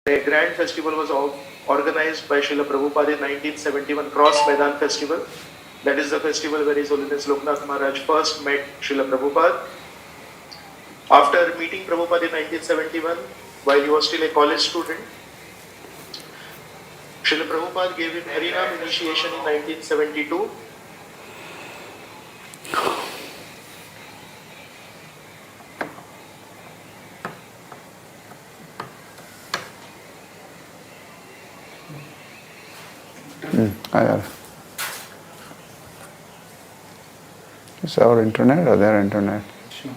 A grand festival was organized by Srila Prabhupada in 1971, Cross Maidan Festival. That is the festival where His Holiness Loknath Maharaj first met Srila Prabhupada. After meeting Prabhupada in 1971, while he was still a college student, Srila Prabhupada gave him Harinam initiation in 1972. Is our internet or their internet? Sure.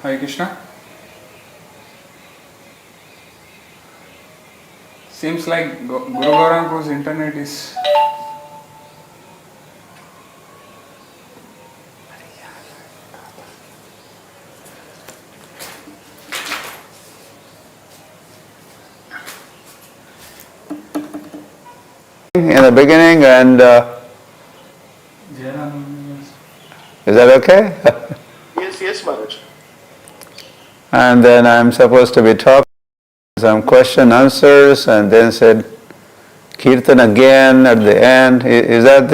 Hare Krishna. Seems like Guru Gauranga's internet is in the beginning, and is that okay? Yes, Maharaj. And then I'm supposed to be talking some question answers, and then said Kirtan again at the end. Is that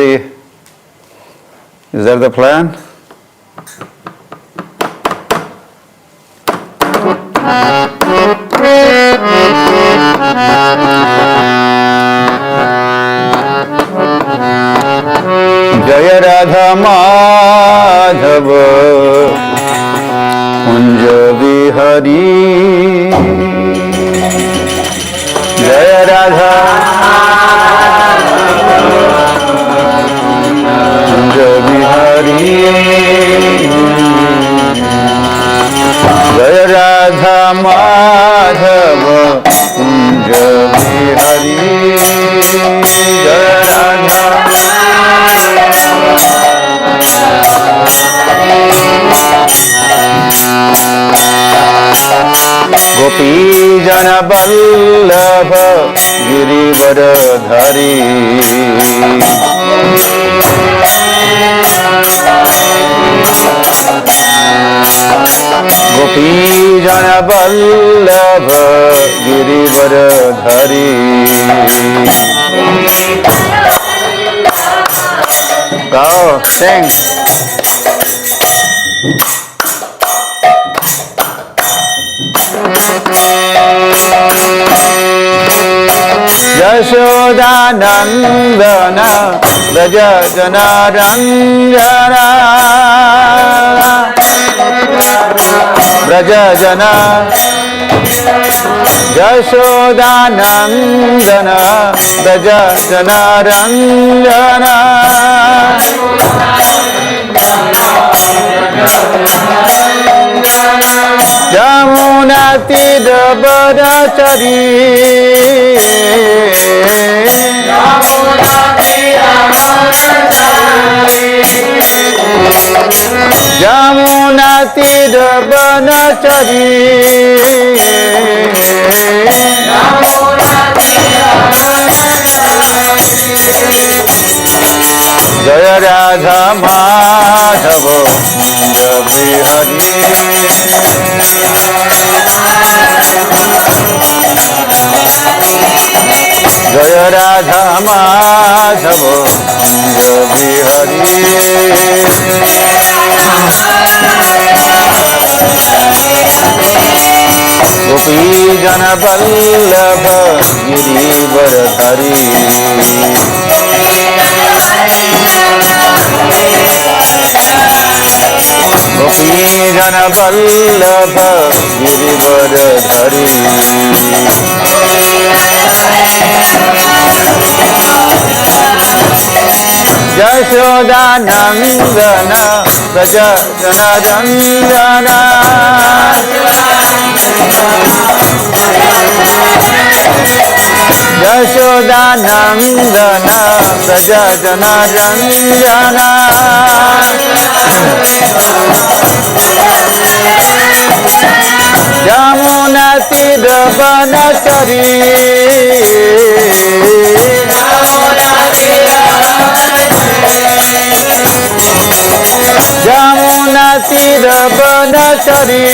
the plan? Jaya Radha Madhava Kunja Vihari Jaya Radha Kunja Vihari Jaya Radha Madhava Kunja Vihari Jaya Radha Gopi Jana Vallabha Girivaradhari Gopi Jana Vallabha Girivaradhari Go, sing. Yashoda Nandana Raja Jana Ranjana Raja Jana Yashoda Nandana Raja Jana Ranjana Jamuna Tira Barachari Jamuna Tira Barachari Jaya Radha Madhava Jabi Hari Jaya Radha Madhava Jabi Hari Gopi Jana Vallabha Girivaradhari Gopi Jana Vallabha Girivaradhari Yashoda Nandana Raja Jana Ranjana Yashoda Nandana Raja Jana Ranjana Jamuna Tira Banachari Jamuna તીર બનચરી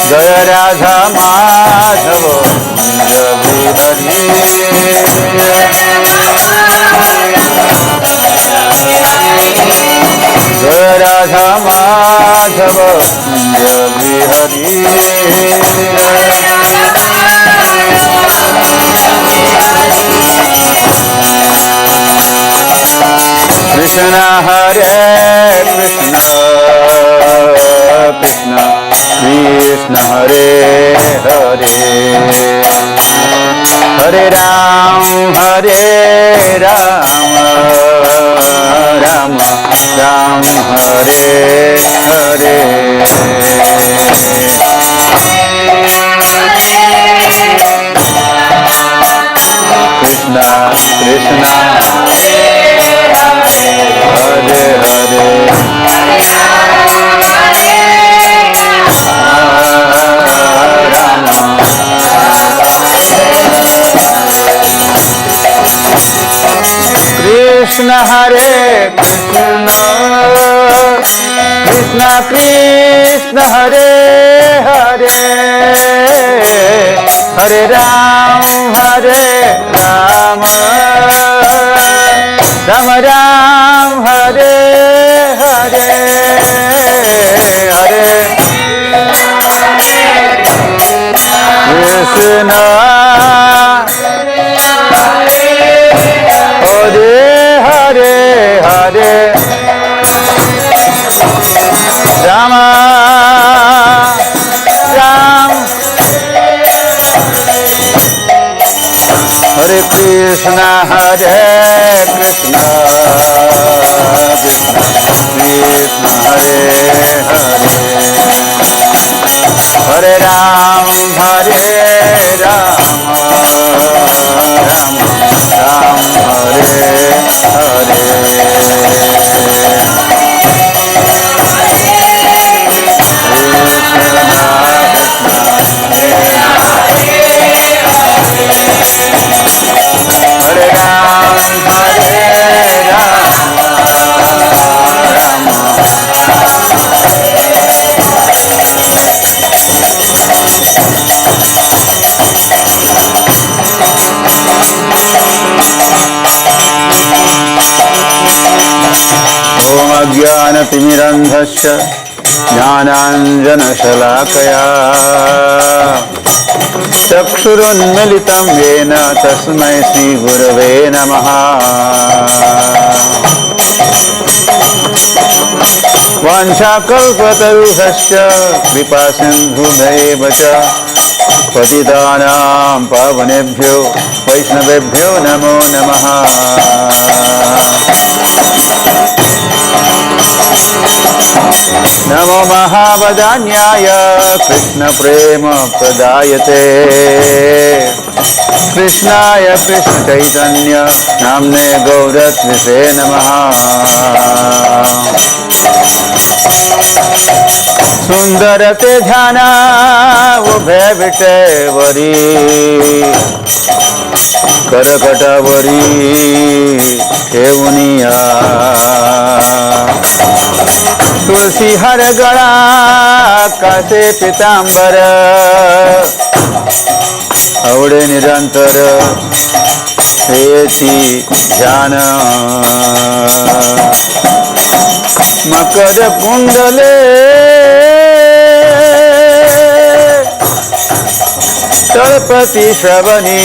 જય રાધા માધવ હરી જય રાધા માધવ હરી Krishna Hare Krishna Krishna Krishna Hare Hare Hare Ram Hare Ram Ram Ram Hare Hare Krishna Krishna Hare Hare Krishna Hare Krishna Krishna Krishna Hare Hare Hare Ram Hare Ram Ram Ram Hare Hare Hare Krishna Hare Hare Hare Rama Ram Hare Krishna Hare Krishna Krishna Krishna Hare Hare Hare Ram Hare Ram Ram Ram Hare Hare Hare Ram Hare Ram Ram Om Ajnana-timirandhasya Jnananjana-shalakaya Chakshurunmilitam yena tasmai Shri Gurave Namaha Vanchakalpatarubhasya Kripasindhubhaiva cha Patitanam pavanebhyo Vaishnavebhyo namo namaha Namo Mahavadanyaya Krishna Prema Pradayate Krishnaya Krishna Chaitanya Namne Gauratrise Namaha Sundarate Dhyana Ubhe Vitevari Karakatavari Kevuniya Tulsi har gala kase pitambar avde nirantar heti jhana makar kundale talpati shavani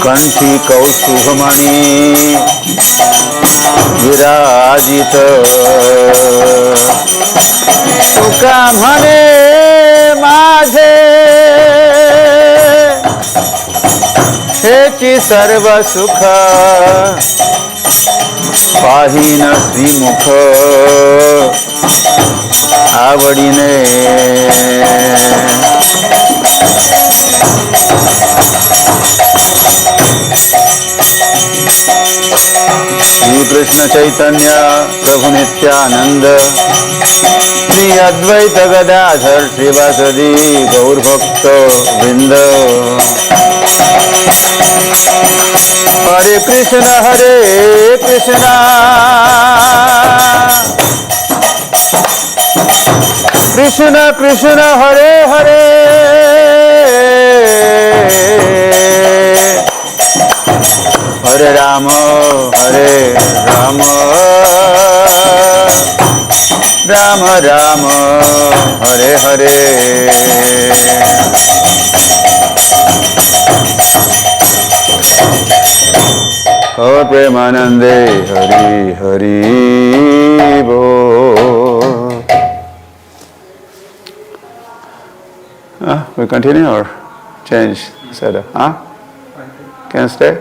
kanthi kausubhamani विराजित तुका म्हणे माझे हेची सर्व सुख पाहिन श्रीमुख आवडीने श्री कृष्ण चैतन्य प्रभु नित्यानंद श्री अद्वैत गदाधर श्रीवासदि गौर भक्त वृंद Hare Krishna, Hare Krishna, Krishna Krishna, Hare Hare, Hare Rama, Hare Rama, Rama Rama, Hare Hare. Oh Premanande, Hari Hari Bo. We continue or change? Sada? Can stay?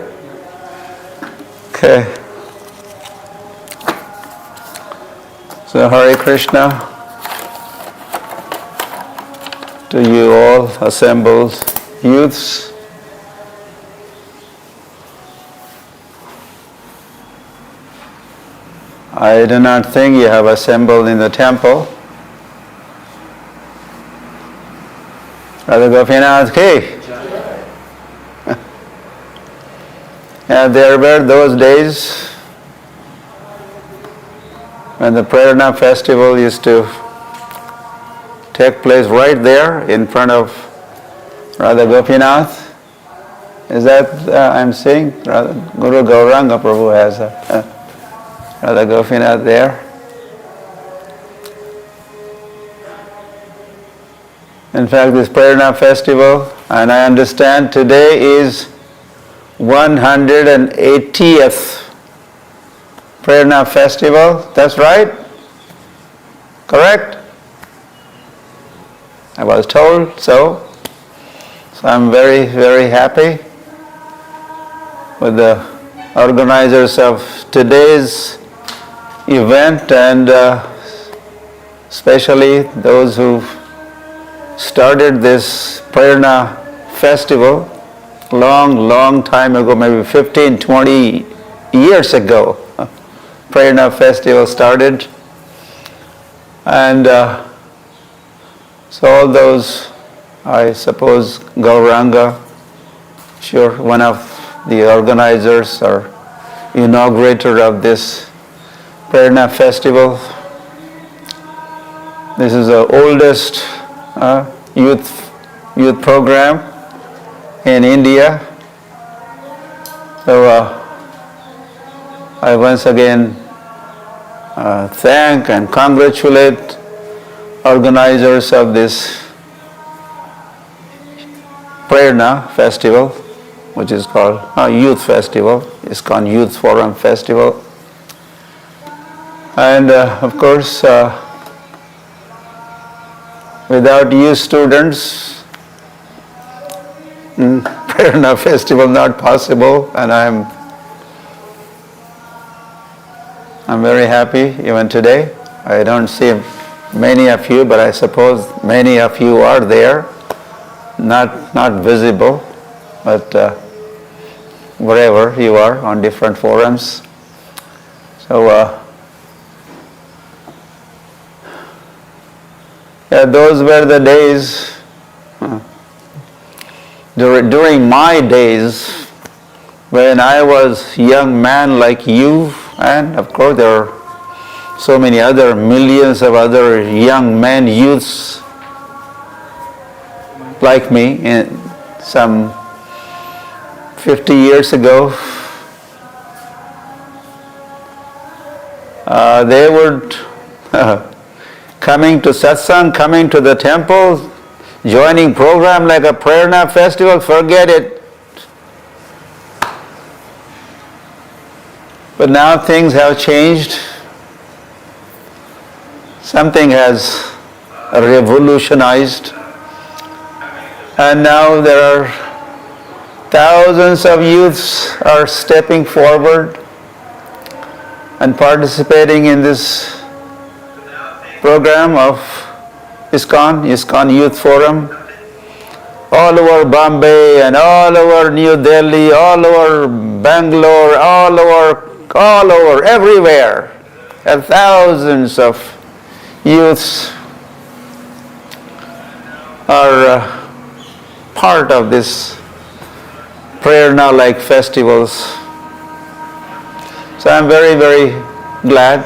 Okay. So Hare Krishna to you all assembled youths. I do not think you have assembled in the temple. Radha Gopinath ki. And there were those days when the Prerana festival used to take place right there in front of Radha Gopinath. Is that I'm seeing? Guru Gauranga Prabhu has Radha Gopinath there. In fact, this Prerana festival, and I understand today is 180th Prerana festival. That's right? Correct? I was told so. So I'm very, very happy with the organizers of today's event, and especially those who started this Prerana festival long time ago, maybe 15, 20 years ago. Prerana festival started, and so all those, I suppose Gauranga, sure, one of the organizers or inaugurator of this Prerana festival. This is the oldest youth program in India. So I once again thank and congratulate organizers of this Prerana festival, which is called Youth Festival, ISKCON Youth Forum Festival. And of course, without you students, Prerana festival not possible, and I'm very happy even today. I don't see many of you, but I suppose many of you are there, not visible, but wherever you are on different forums. So those were the days, during my days, when I was young man like you, and of course there are so many other millions of other young men, youths like me, in some 50 years ago. They would coming to satsang, coming to the temple, joining program like a Prerana festival, forget it. But now things have changed. Something has revolutionized. And now there are thousands of youths are stepping forward and participating in this program of ISKCON Youth Forum, all over Bombay and all over New Delhi, all over Bangalore, all over, everywhere. There are thousands of youths are part of this Prerana-like festivals So I'm very, very glad.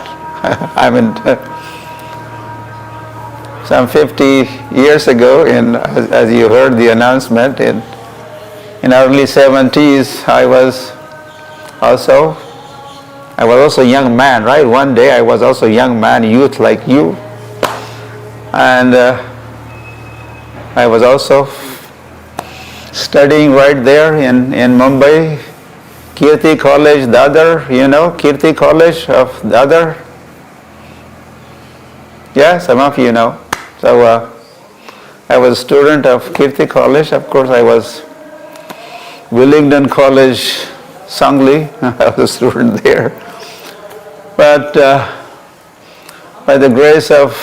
I mean, some 50 years ago, as you heard the announcement, in early 70s, I was also a young man, right? One day I was also a young man, youth like you. And I was also studying right there in Mumbai, Kirti College, Dadar, you know, Kirti College of Dadar. Yeah, some of you know. So I was a student of Kirti College. Of course, I was Willingdon College, Sangli. I was a student there. But by the grace of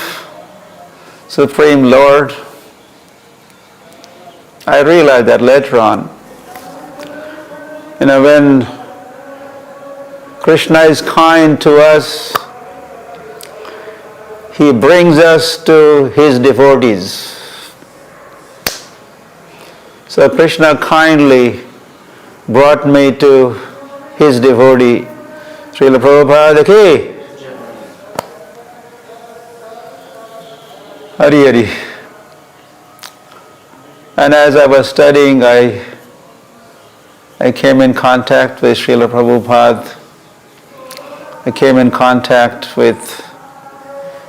Supreme Lord, I realized that later on, you know, when Krishna is kind to us, He brings us to His devotees. So Krishna kindly brought me to His devotee, Srila Prabhupada ki. Hari Hari. And as I was studying, I came in contact with Srila Prabhupada. I came in contact with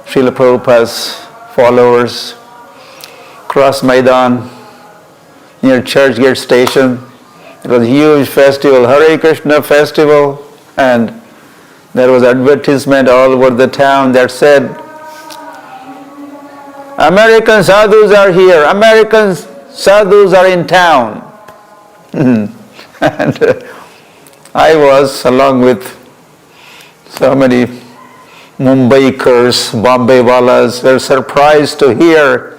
Srila Prabhupada's followers, cross Maidan, near Churchgate Station. It was a huge festival, Hare Krishna festival, and there was advertisement all over the town that said, American sadhus are here, American sadhus are in town. And I was, along with so many Mumbaikars, Bombay Walas, were surprised to hear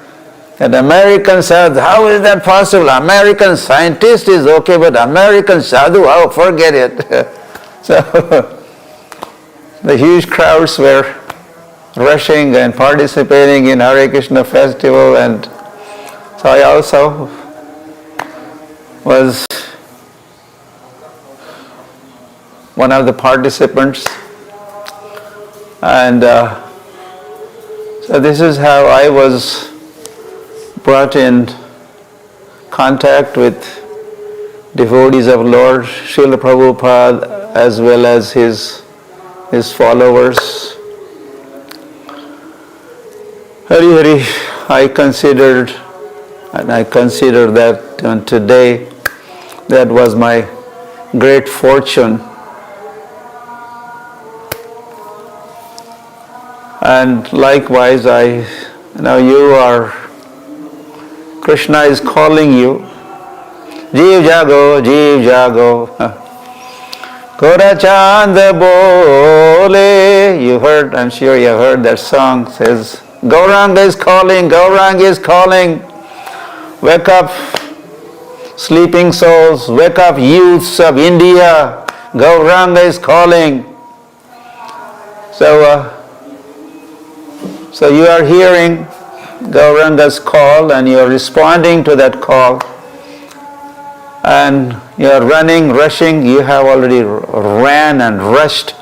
that American sadhu, how is that possible? American scientist is okay, but American sadhu, oh, forget it. So the huge crowds were rushing and participating in Hare Krishna festival, and so I also was one of the participants. And so this is how I was brought in contact with devotees of Lord Srila Prabhupada as well as his followers. Hari Hari, I consider that today that was my great fortune. And likewise, Krishna is calling you. Jeev jago, jeev jago. Kora chand bole. You heard, I'm sure you heard that song, says, Gauranga is calling, Gauranga is calling. Wake up, sleeping souls, wake up, youths of India. Gauranga is calling. So you are hearing Gauranga's call and you are responding to that call. And you are running, rushing, you have already ran and rushed.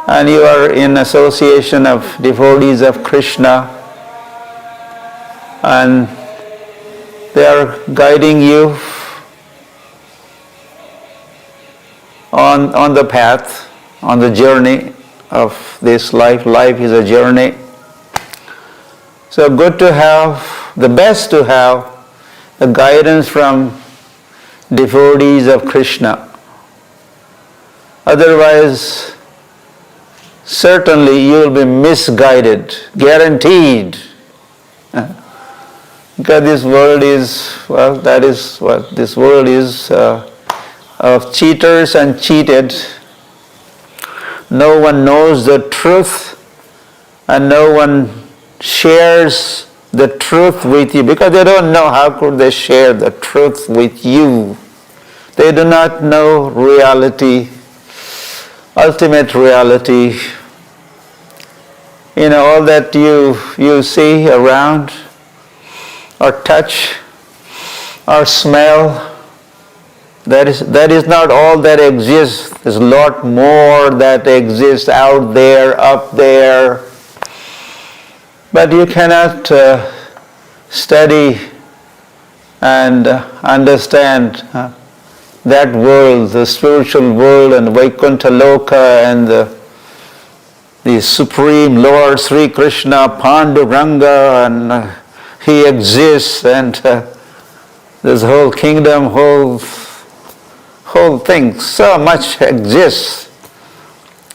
And you are in association of devotees of Krishna. And they are guiding you on the path, on the journey of this life. Life is a journey. So good to have, the best to have the guidance from devotees of Krishna. Otherwise, certainly you will be misguided, guaranteed. Because this world is, well, that is what this world is, of cheaters and cheated. No one knows the truth and no one shares the truth with you because they don't know how could they share the truth with you. They do not know reality, ultimate reality. You know, all that you see around or touch or smell, That is not all that exists. There's a lot more that exists out there, up there. But you cannot study and understand that world, the spiritual world, and Vaikuntha Loka, and the Supreme Lord Sri Krishna, Panduranga, and He exists, and this whole kingdom, whole thing, so much exists.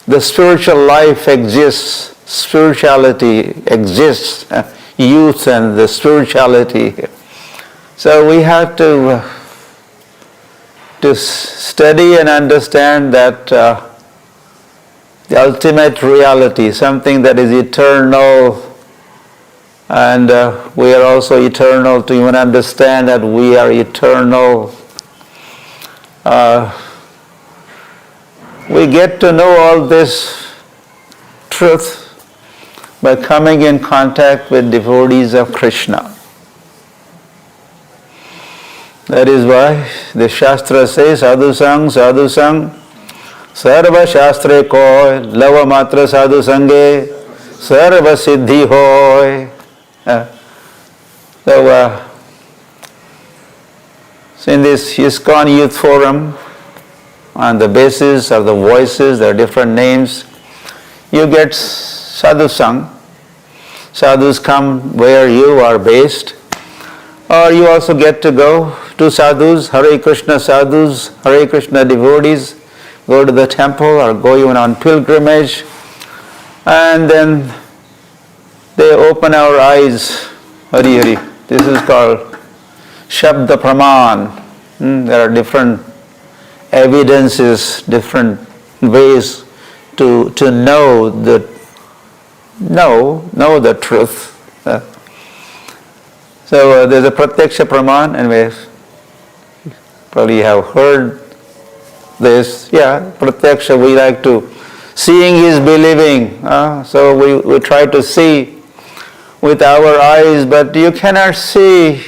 The spiritual life exists, spirituality exists, youth and the spirituality. So we have to study and understand that the ultimate reality, something that is eternal, and we are also eternal, to even understand that we are eternal. We get to know all this truth by coming in contact with devotees of Krishna. That is why the Shastra says, Sadhu Sang, Sarva Shastre Koi, Lava Matra Sadhu Sange, Sarva Siddhi Hoy. So in this ISKCON Youth Forum, on the basis of the voices, there are different names, you get Sadhu Sang. Sadhus come where you are based, or you also get to go to sadhus, Hare Krishna sadhus, Hare Krishna devotees, go to the temple or go even on pilgrimage, and then they open our eyes. Hari Hari. This is called Shabda Praman. There are different evidences, different ways to know the truth. So there's a Pratyaksha Praman, and we probably have heard this. Yeah, Pratyaksha, we like to, seeing is believing. So we try to see with our eyes, but you cannot see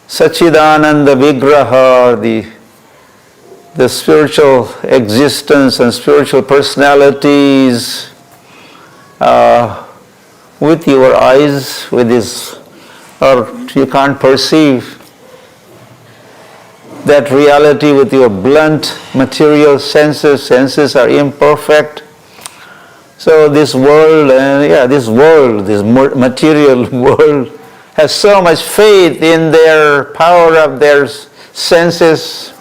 Sachidananda Vigraha, the spiritual existence and spiritual personalities with your eyes, with this, or you can't perceive that reality with your blunt material senses. Senses are imperfect. So this world, this material world has so much faith in their power of their senses.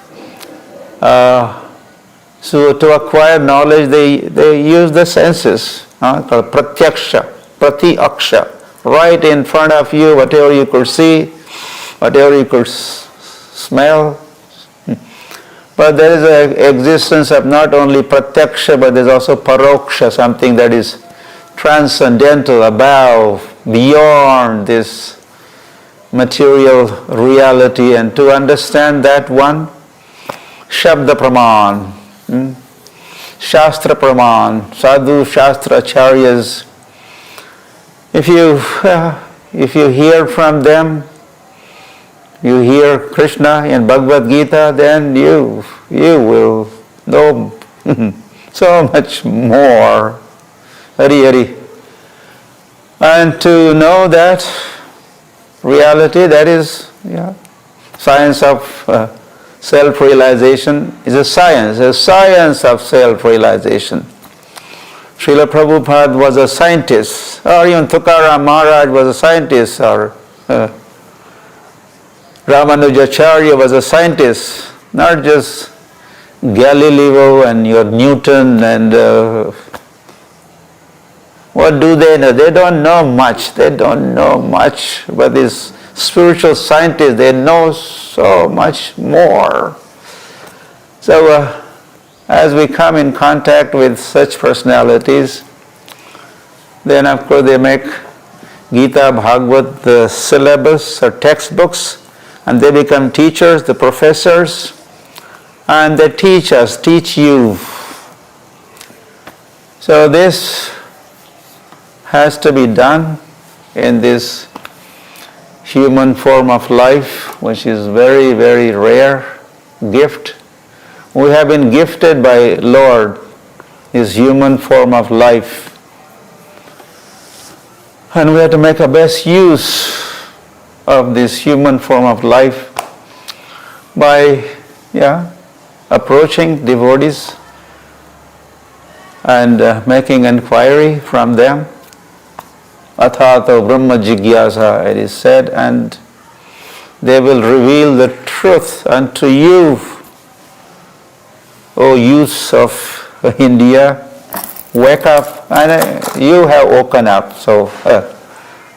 So to acquire knowledge, they use the senses, called pratyaksha, pratyaksha, right in front of you, whatever you could see, whatever you could smell. But there is an existence of not only pratyaksha, but there is also paroksha, something that is transcendental, above, beyond this material reality. And to understand that one, Shabda Praman, Shastra Praman, Sadhu Shastra Acharyas, if you hear from them, you hear Krishna in Bhagavad Gita, then you will know so much more. Hari Hari. And to know that reality, that is science of self-realization, is a science of self-realization. Srila Prabhupada was a scientist, or even Tukaram Maharaj was a scientist, or Ramanujacharya was a scientist, not just Galileo and your Newton and what do they know? They don't know much. But these spiritual scientists, they know so much more. So as we come in contact with such personalities, then of course they make Gita, Bhagavad, the syllabus or textbooks, and they become teachers, the professors, and they teach you. So this has to be done in this human form of life, which is very, very rare. gift. We have been gifted by Lord, His human form of life. And we have to make a best use of this human form of life by approaching devotees and making inquiry from them. Athato Brahma Jigyasa, it is said, and they will reveal the truth unto you, O youths of India. Wake up, and you have woken up. So,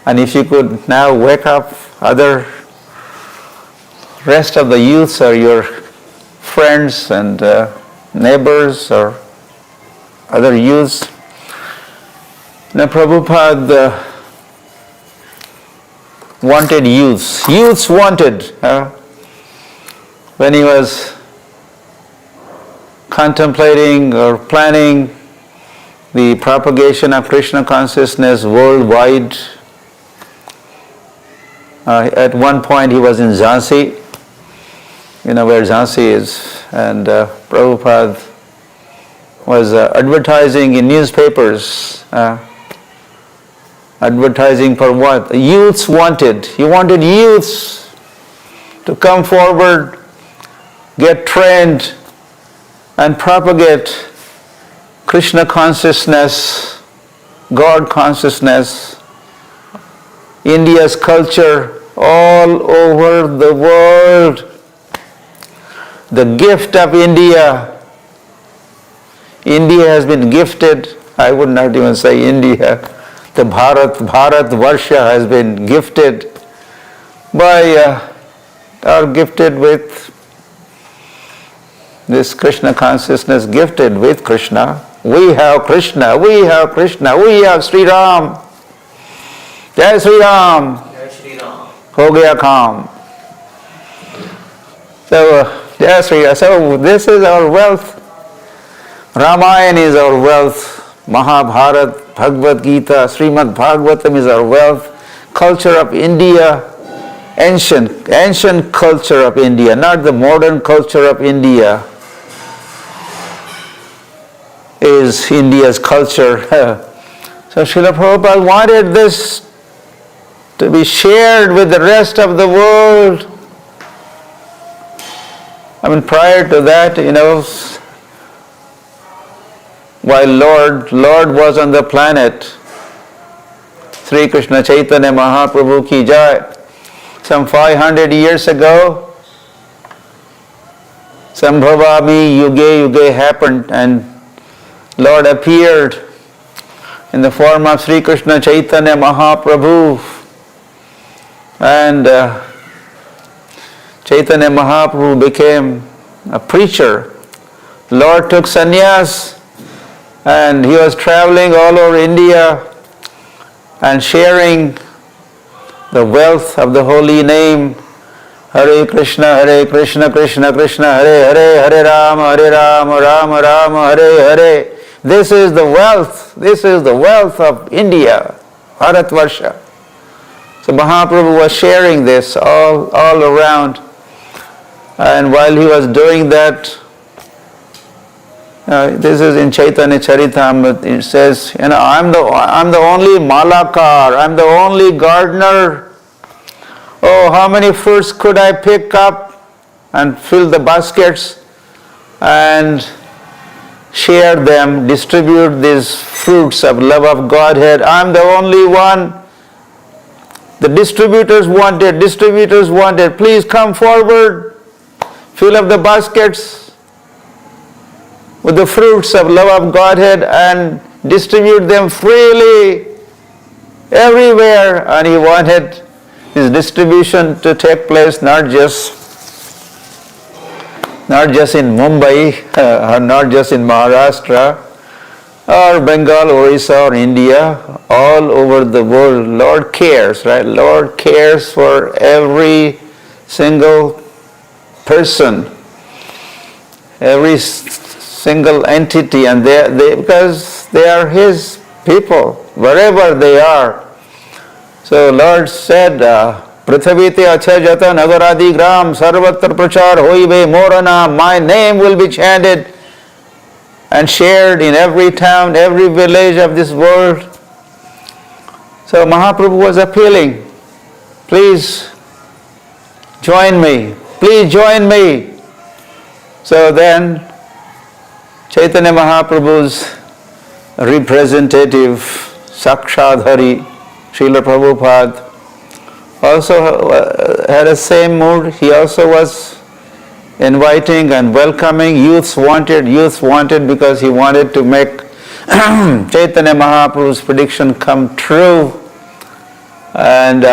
and if you could now wake up other rest of the youths or your friends and neighbors or other youths. Now Prabhupada wanted youths. Youths wanted. When he was contemplating or planning the propagation of Krishna consciousness worldwide, at one point he was in Jhansi, you know where Jhansi is, and Prabhupada was advertising in newspapers. Advertising for what? The youths wanted. He wanted youths to come forward, get trained, and propagate Krishna consciousness, God consciousness, India's culture all over the world. The gift of India. India has been gifted, I would not even say India, the Bharat Varsha has been gifted by, or gifted with this Krishna consciousness, gifted with Krishna. We have Krishna, we have Krishna, we have Sri Ram. Jai Sri Ram. Jai Shri Ram. Ho gaya kaam. So, Jai Sri Ram. So this is our wealth. Ramayana is our wealth. Mahabharat, Bhagavad Gita, Srimad Bhagavatam is our wealth. Culture of India, ancient culture of India, not the modern culture of India, is India's culture. So Srila Prabhupada wanted this to be shared with the rest of the world. I mean, prior to that, while Lord was on the planet, Sri Krishna Chaitanya Mahaprabhu ki jai, some 500 years ago, Sambhavami Yuge happened, and Lord appeared in the form of Sri Krishna Chaitanya Mahaprabhu, and Chaitanya Mahaprabhu became a preacher. Lord took sannyas, and he was traveling all over India and sharing the wealth of the holy name. Hare Krishna, Krishna Krishna, Hare Hare, Hare Rama, Rama Rama, Hare Hare. This is the wealth of India, Bharatvarsha. So Mahaprabhu was sharing this all around. And while he was doing that, this is in Chaitanya Charitamrita, it says, I'm the only malakar, I'm the only gardener. Oh, how many fruits could I pick up and fill the baskets and share them, distribute these fruits of love of Godhead. I'm the only one. The distributors wanted, please come forward, fill up the baskets with the fruits of love of Godhead and distribute them freely everywhere. And he wanted his distribution to take place not just in Mumbai, or not just in Maharashtra, or Bengal, Orissa, or India, all over the world. Lord cares, right? Lord cares for every single person, every single entity, and because they are His people, wherever they are. So Lord said, Prithvite acha jata nagaradi gram sarvatra prachar hoive morana. My name will be chanted and shared in every town, every village of this world. So Mahaprabhu was appealing, please join me, please join me. So then Chaitanya Mahaprabhu's representative, Sakshadhari, Srila Prabhupada, also had the same mood. He also was inviting and welcoming. Youths wanted because he wanted to make Chaitanya Mahaprabhu's prediction come true. And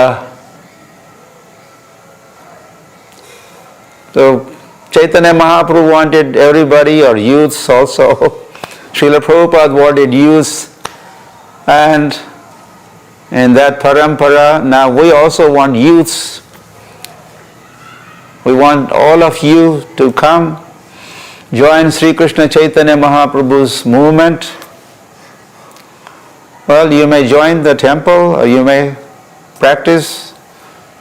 so Chaitanya Mahaprabhu wanted everybody, or youths also. Srila Prabhupada wanted youths. And in that parampara, now we also want youths. We want all of you to come, join Sri Krishna Chaitanya Mahaprabhu's movement. Well, you may join the temple, or you may practice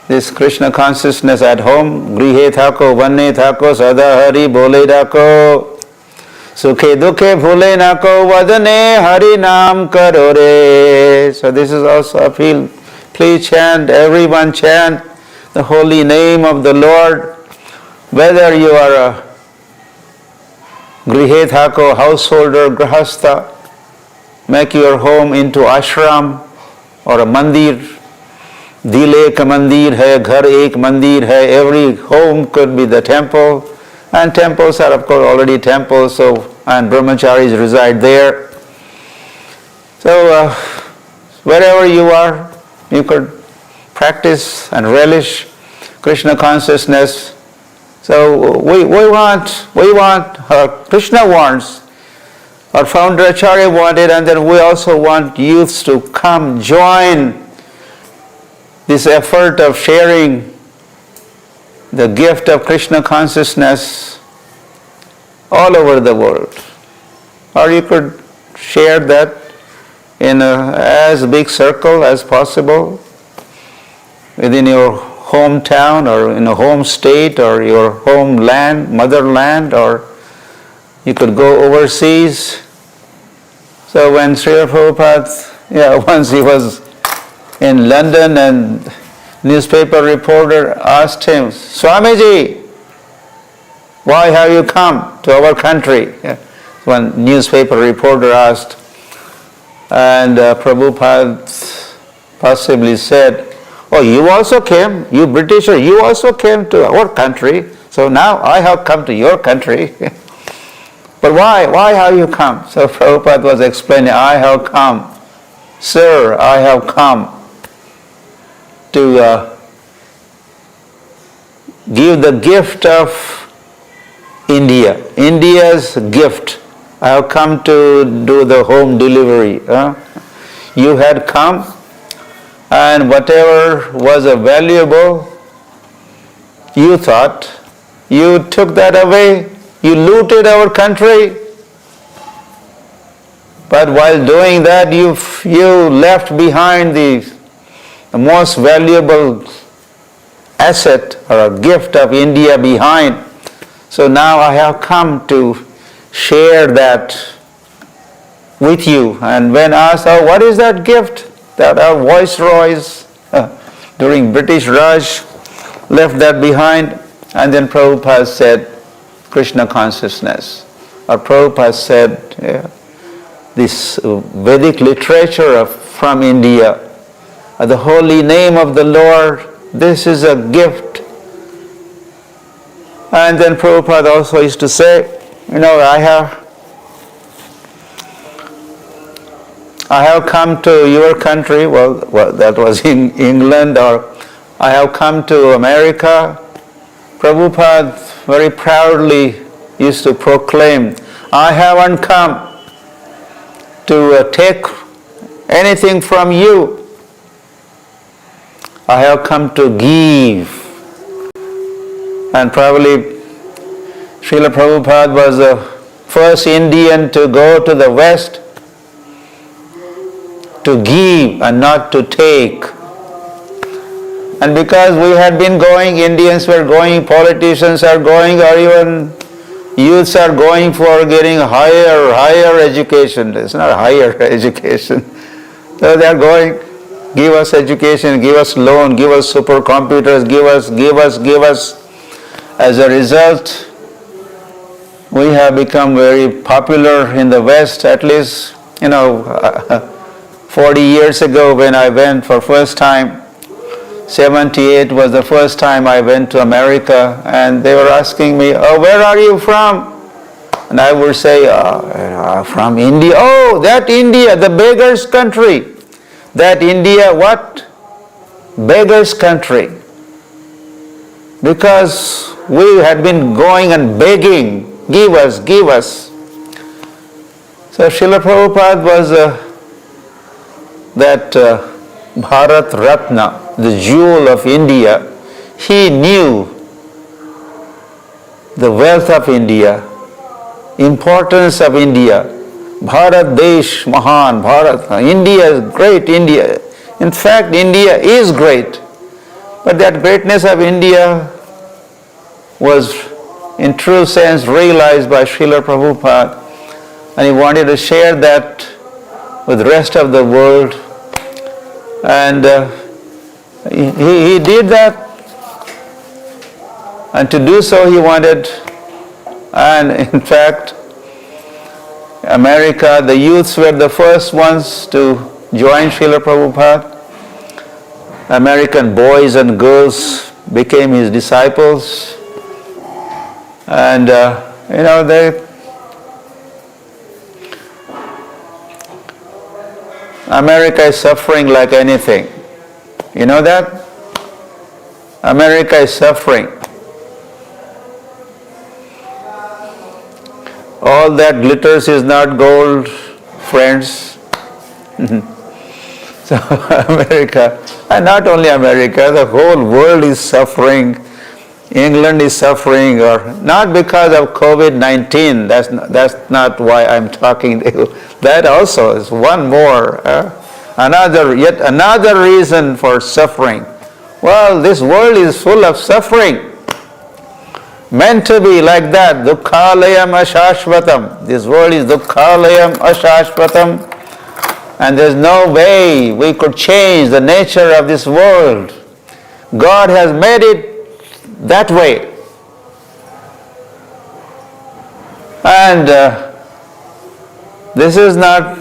this Krishna consciousness at home. Grihe thako, vanne thako, sada hari bole thako. Sukhe dukhe bhule nako, vadane hari naam karo re. So this is also a appeal. Please chant, everyone chant the holy name of the Lord. Whether you are a grihe thako, householder, grahastha, make your home into ashram or a mandir. Dil ek mandir hai, ghar ek mandir hai. Every home could be the temple. And temples are of course already temples, and brahmacharis reside there. So wherever you are, you could practice and relish Krishna consciousness. So we want, Krishna wants, our founder Acharya wanted, and then we also want youths to come join this effort of sharing the gift of Krishna consciousness all over the world. Or you could share that in as big circle as possible within your hometown, or in a home state, or your homeland, motherland, or you could go overseas. So when Srila Prabhupada, once he was in London, and newspaper reporter asked him, Swamiji, why have you come to our country? One newspaper reporter asked, and Prabhupada possibly said, oh, you also came, you Britisher, you also came to our country, so now I have come to your country. But why have you come? So Prabhupada was explaining, I have come, sir, I have come to give the gift of India, India's gift. I have come to do the home delivery. You had come, and whatever was valuable, you thought, you took that away, you looted our country. But while doing that, you left behind the most valuable asset or a gift of India behind. So now I have come to share that with you. And when asked, oh, what is that gift that our viceroys during British Raj left that behind? And then Prabhupada said, Krishna consciousness. Or Prabhupada said, this Vedic literature from India, the holy name of the Lord, this is a gift. And then Prabhupada also used to say, I have come to your country, well that was in England, or I have come to America. Prabhupada very proudly used to proclaim, I haven't come to take anything from you. I have come to give. And probably Srila Prabhupada was the first Indian to go to the West to give and not to take. And because we had been going, Indians were going, politicians are going, or even youths are going for getting higher education. It's not higher education. So they are going, give us education, give us loan, give us supercomputers, give us. As a result, we have become very popular in the West. At least, 40 years ago when I went for first time, 78 was the first time I went to America, and they were asking me, "Oh, where are you from?" And I would say, "From India." "Oh, that India, the beggar's country." That India, what? Beggar's country. Because we had been going and begging, give us, give us. So Srila Prabhupada was that Bharat Ratna, the jewel of India. He knew the wealth of India, importance of India. Bharat Desh Mahan, Bharat, India is great, India. In fact, India is great. But that greatness of India was in true sense realized by Srila Prabhupada, and he wanted to share that with the rest of the world. And he did that, and to do so he wanted, and in fact, America, the youths were the first ones to join Srila Prabhupada. American boys and girls became his disciples, and America is suffering like anything. You know that? America is suffering. All that glitters is not gold, friends. So America, and not only America, the whole world is suffering. England is suffering, or not because of COVID-19. That's not why I'm talking to you. That also is one more, yet another reason for suffering. Well, this world is full of suffering. Meant to be like that. Dukkhalayam ashashvatam. This world is dukkhalayam ashashvatam. And there's no way we could change the nature of this world. God has made it that way. And this is not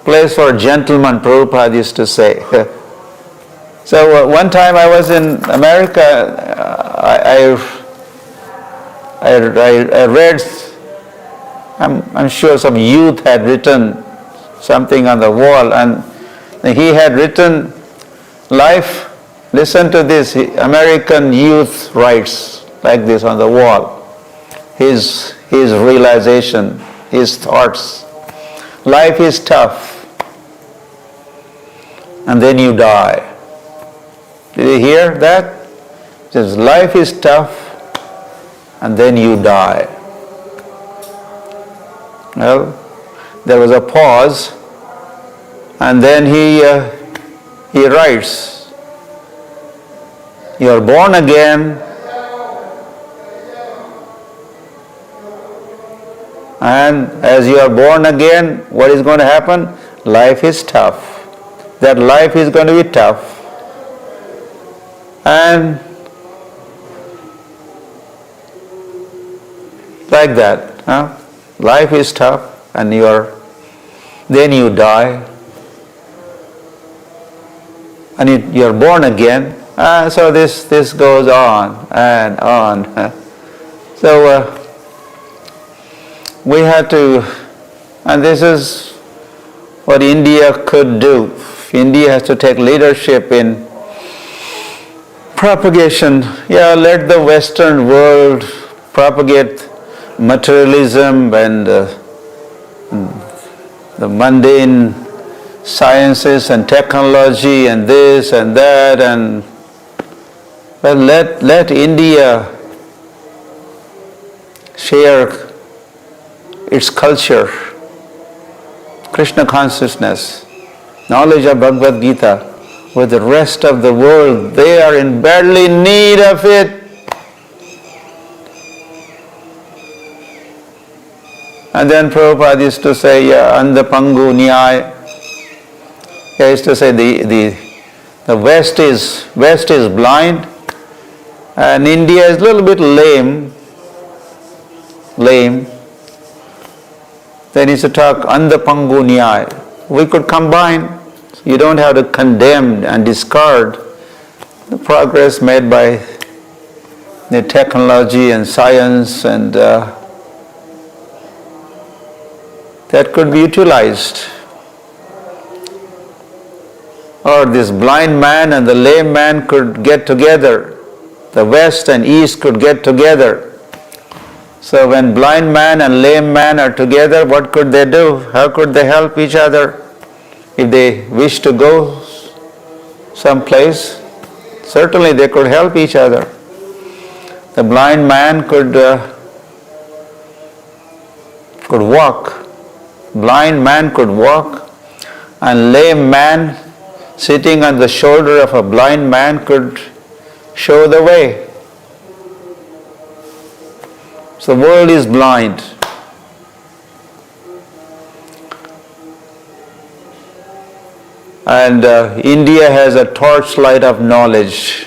place for gentlemen, Prabhupada used to say. So one time I was in America, I read, I'm sure some youth had written something on the wall, and he had written, life, listen to this, American youth writes like this on the wall, his realization, his thoughts. Life is tough, and then you die. Did you hear that? It says, life is tough, and then you die. Well, there was a pause, and then he writes, you are born again, and as you are born again, what is going to happen? Life is tough. That life is going to be tough. And like that, life is tough, and then you die, and you're born again. So this goes on and on. So we had to, and this is what India could do. India has to take leadership in propagation. Yeah, let the Western world propagate materialism and the mundane sciences and technology and this and that, and but let India share its culture, Krishna consciousness, knowledge of Bhagavad Gita, with the rest of the world. They are in badly need of it. And then Prabhupada used to say, Anda Pangu Nyaya. He used to say the West is blind and India is a little bit lame. Then he used to talk Anda Pangu Nyaya. We could combine. You don't have to condemn and discard the progress made by the technology and science, and that could be utilized. Or this blind man and the lame man could get together. The West and East could get together. So when blind man and lame man are together, what could they do? How could they help each other? If they wish to go someplace, certainly they could help each other. The blind man could walk. Blind man could walk, and lame man sitting on the shoulder of a blind man could show the way. So the world is blind. And India has a torchlight of knowledge.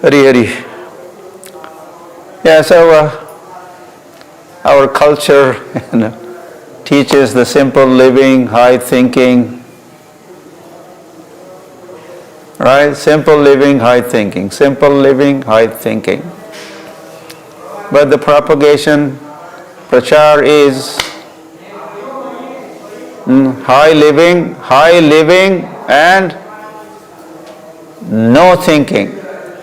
Hari Hari. Yeah, so our culture teaches the simple living, high thinking. Right? Simple living, high thinking. Simple living, high thinking. But the propagation, prachar is high living and no thinking.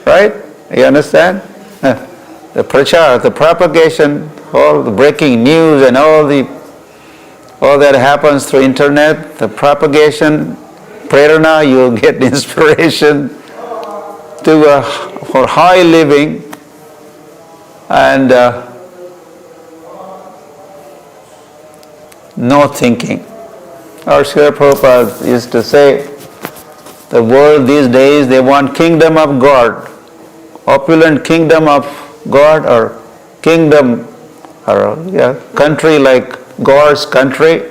Right? You understand? The prachar, the propagation, all the breaking news and all that happens through internet, the propagation, Prerana, you get inspiration for high living and no thinking. Our Srila Prabhupada used to say, the world these days, they want kingdom of God, opulent kingdom of God, or kingdom, or country like God's country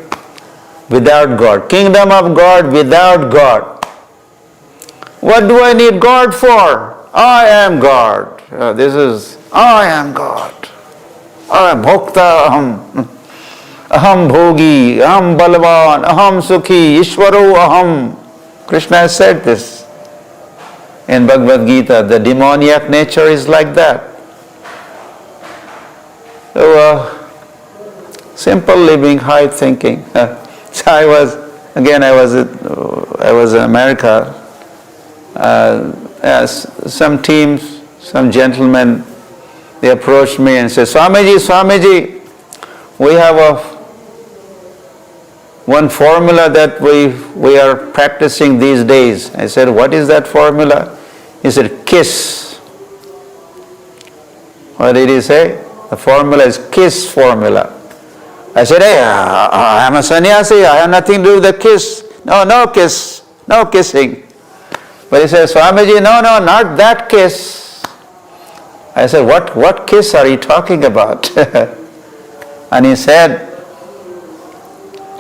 without God. Kingdom of God without God. What do I need God for? I am God. I am God. I am Bhokta, Aham Bhogi, Aham Balavan, Aham Sukhi, Ishvaro Aham. Krishna has said this in Bhagavad Gita. The demoniac nature is like that. So, simple living, high thinking. So I was in America. Some teams, some gentlemen, they approached me and said, Swamiji, we have one formula that we are practicing these days. I said, what is that formula? He said, KISS. What did he say? The formula is KISS formula. I said, hey, I am a sannyasi, I have nothing to do with the kiss. No kiss, no kissing. But he said, Swamiji, no, not that kiss. I said, what kiss are you talking about? And he said,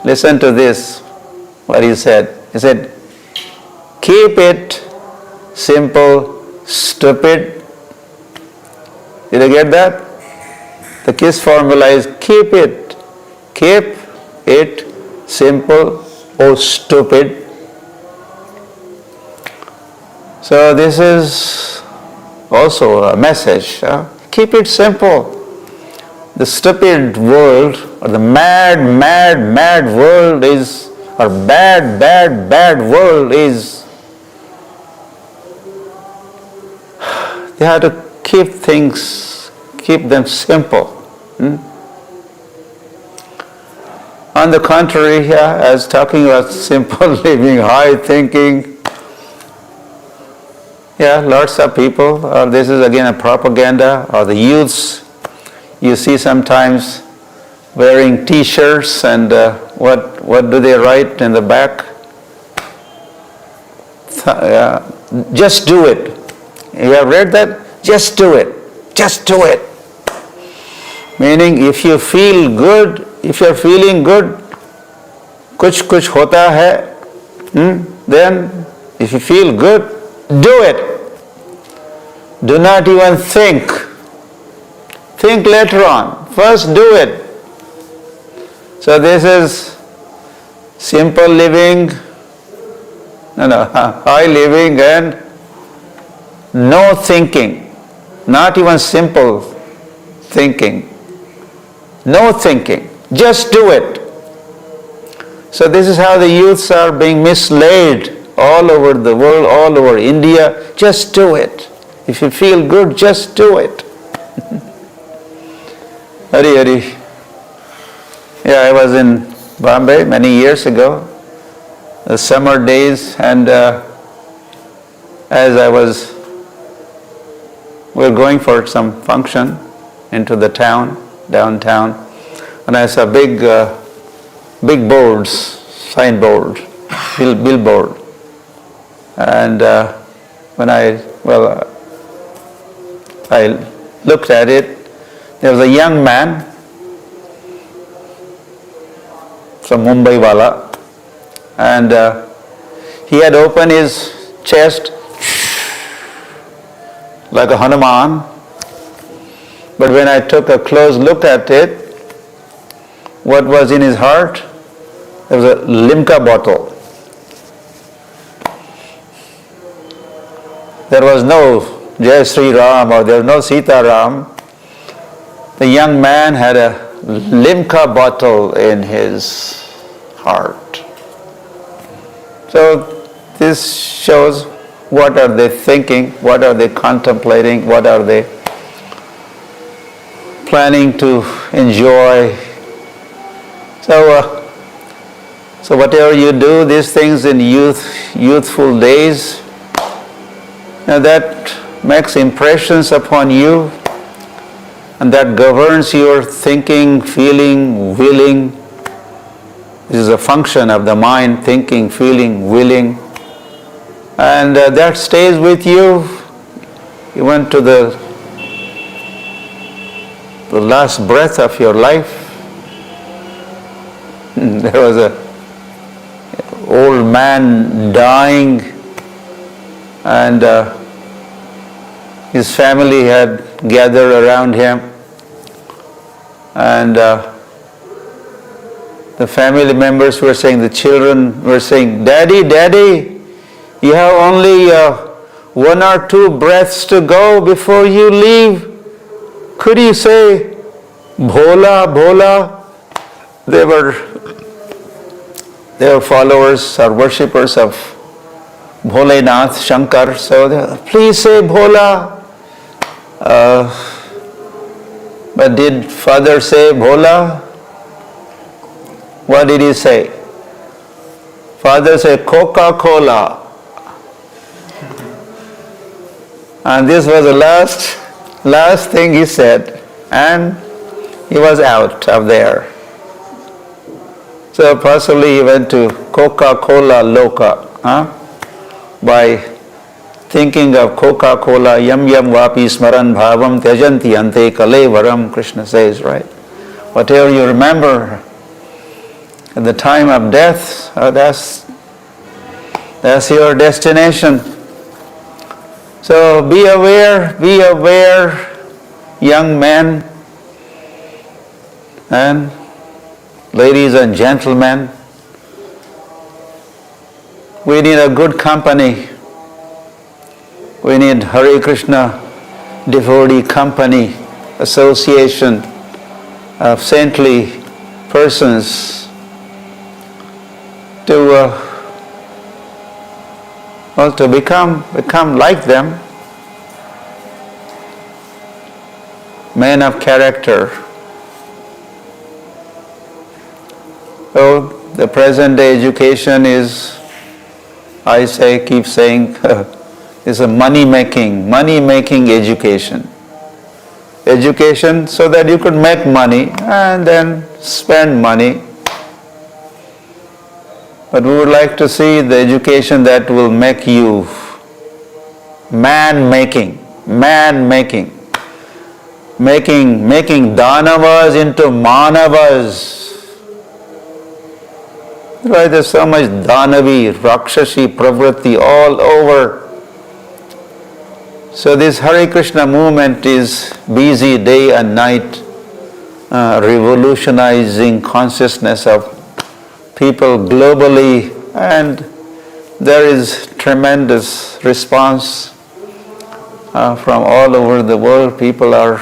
listen to this, what he said. He said, keep it simple, stupid. Did you get that? The KISS formula is keep it simple, oh stupid. So this is also a message. Keep it simple. The stupid world, or the mad world is, or bad world is, they have to keep them simple. On the contrary, as talking about simple living, high thinking, lots of people, this is again a propaganda, or the youths you see sometimes wearing t-shirts and what do they write in the back? Just do it. You have read that? Just do it. Just do it. Meaning if you feel good, if you're feeling good, kuch hota hai, then if you feel good, do it. Do not even think. Think later on. First do it. So this is simple living, high living and no thinking. Not even simple thinking. No thinking. Just do it. So this is how the youths are being misled all over the world, all over India. Just do it. If you feel good, just do it. Hari Hari. Yeah, I was in Bombay many years ago, the summer days, and as we were going for some function into the town, downtown, and I saw big boards, signboard, billboard, and when I looked at it, there was a young man from Mumbai wala, and he had opened his chest like a Hanuman, but when I took a close look at it, what was in his heart? There was a Limca bottle. There was no Jai Sri Ram or there was no Sita Ram. The young man had a Limca bottle in his heart. So this shows what are they thinking, what are they contemplating, what are they planning to enjoy. So whatever you do, these things in youthful days, that makes impressions upon you, and that governs your thinking, feeling, willing. This is a function of the mind, thinking, feeling, willing. And that stays with you even to the last breath of your life. There was an old man dying, and his family had gathered around him, and the family members were saying, the children were saying, "Daddy, Daddy, you have only 1 or 2 breaths to go before you leave. Could you say, Bhola, Bhola?" They were followers or worshippers of Bholenath, Shankar. So they, please say Bhola. But did Father say Bhola? What did he say? Father said Coca-Cola. And this was the last thing he said. And he was out of there. So possibly he went to Coca-Cola Loka. By thinking of Coca-Cola, yam yam vapi smaran bhavam tyajanti ante kalevaram, Krishna says, right? Whatever you remember at the time of death, that's your destination. So be aware, young men and ladies and gentlemen. We need a good company. We need Hare Krishna devotee company, association of saintly persons to become like them, men of character. So the present day education is, keep saying, is a money-making education. education so that you could make money and then spend money. But we would like to see the education that will make you man-making, making danavas into manavas. Right, there's so much danavi, rakshashi, pravritti all over. So this Hare Krishna movement is busy day and night revolutionizing consciousness of people globally, and there is tremendous response from all over the world. People are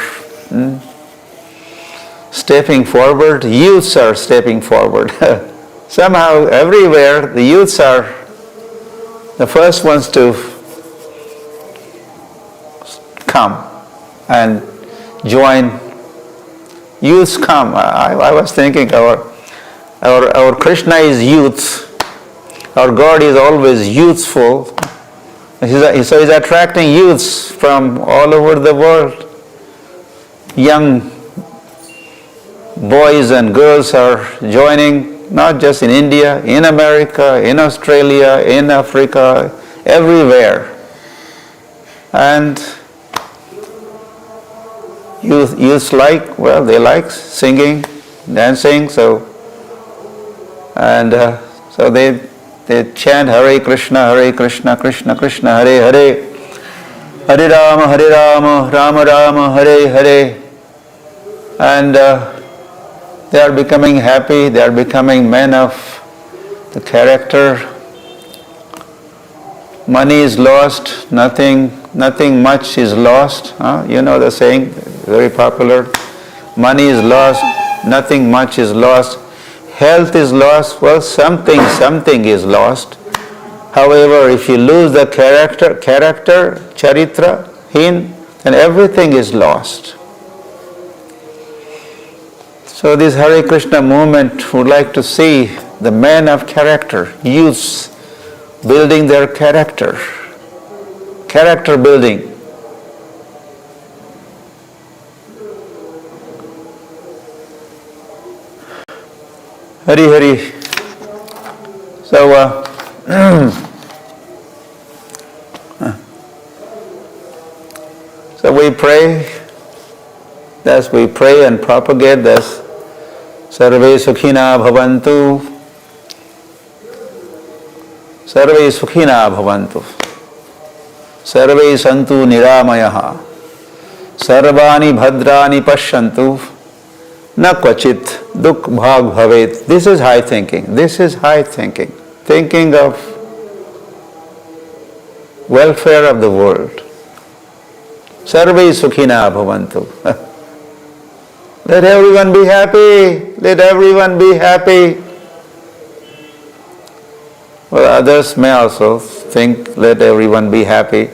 stepping forward, youths are stepping forward. Somehow everywhere the youths are the first ones to come and join. Youths come. I was thinking our Krishna is youth. Our God is always youthful. So he's attracting youths from all over the world. Young boys and girls are joining, not just in India, in America, in Australia, in Africa, everywhere. And youths they like singing, dancing, so they chant Hare Krishna, Krishna Krishna, Hare Hare, Hare Rama, Rama Rama, Hare Hare. And they are becoming happy, they are becoming men of the character. Money is lost, nothing much is lost. You know the saying, very popular. Money is lost, nothing much is lost. Health is lost, well, something is lost. However, if you lose the character, charitra, then everything is lost. So this Hare Krishna movement would like to see the men of character, youths, building their character building. Hari Hari. So, so we pray, thus we pray and propagate this. Sarve Sukhina Bhavantu. Sarve Sukhina Bhavantu. Sarve Santu Niramayaha. Sarvani Bhadrani Pashyantu. Na kvachit dukh bhag bhavet. This is high thinking. This is high thinking. Thinking of welfare of the world. Sarve sukhina bhavantu. Let everyone be happy. Let everyone be happy. Well, others may also think, let everyone be happy.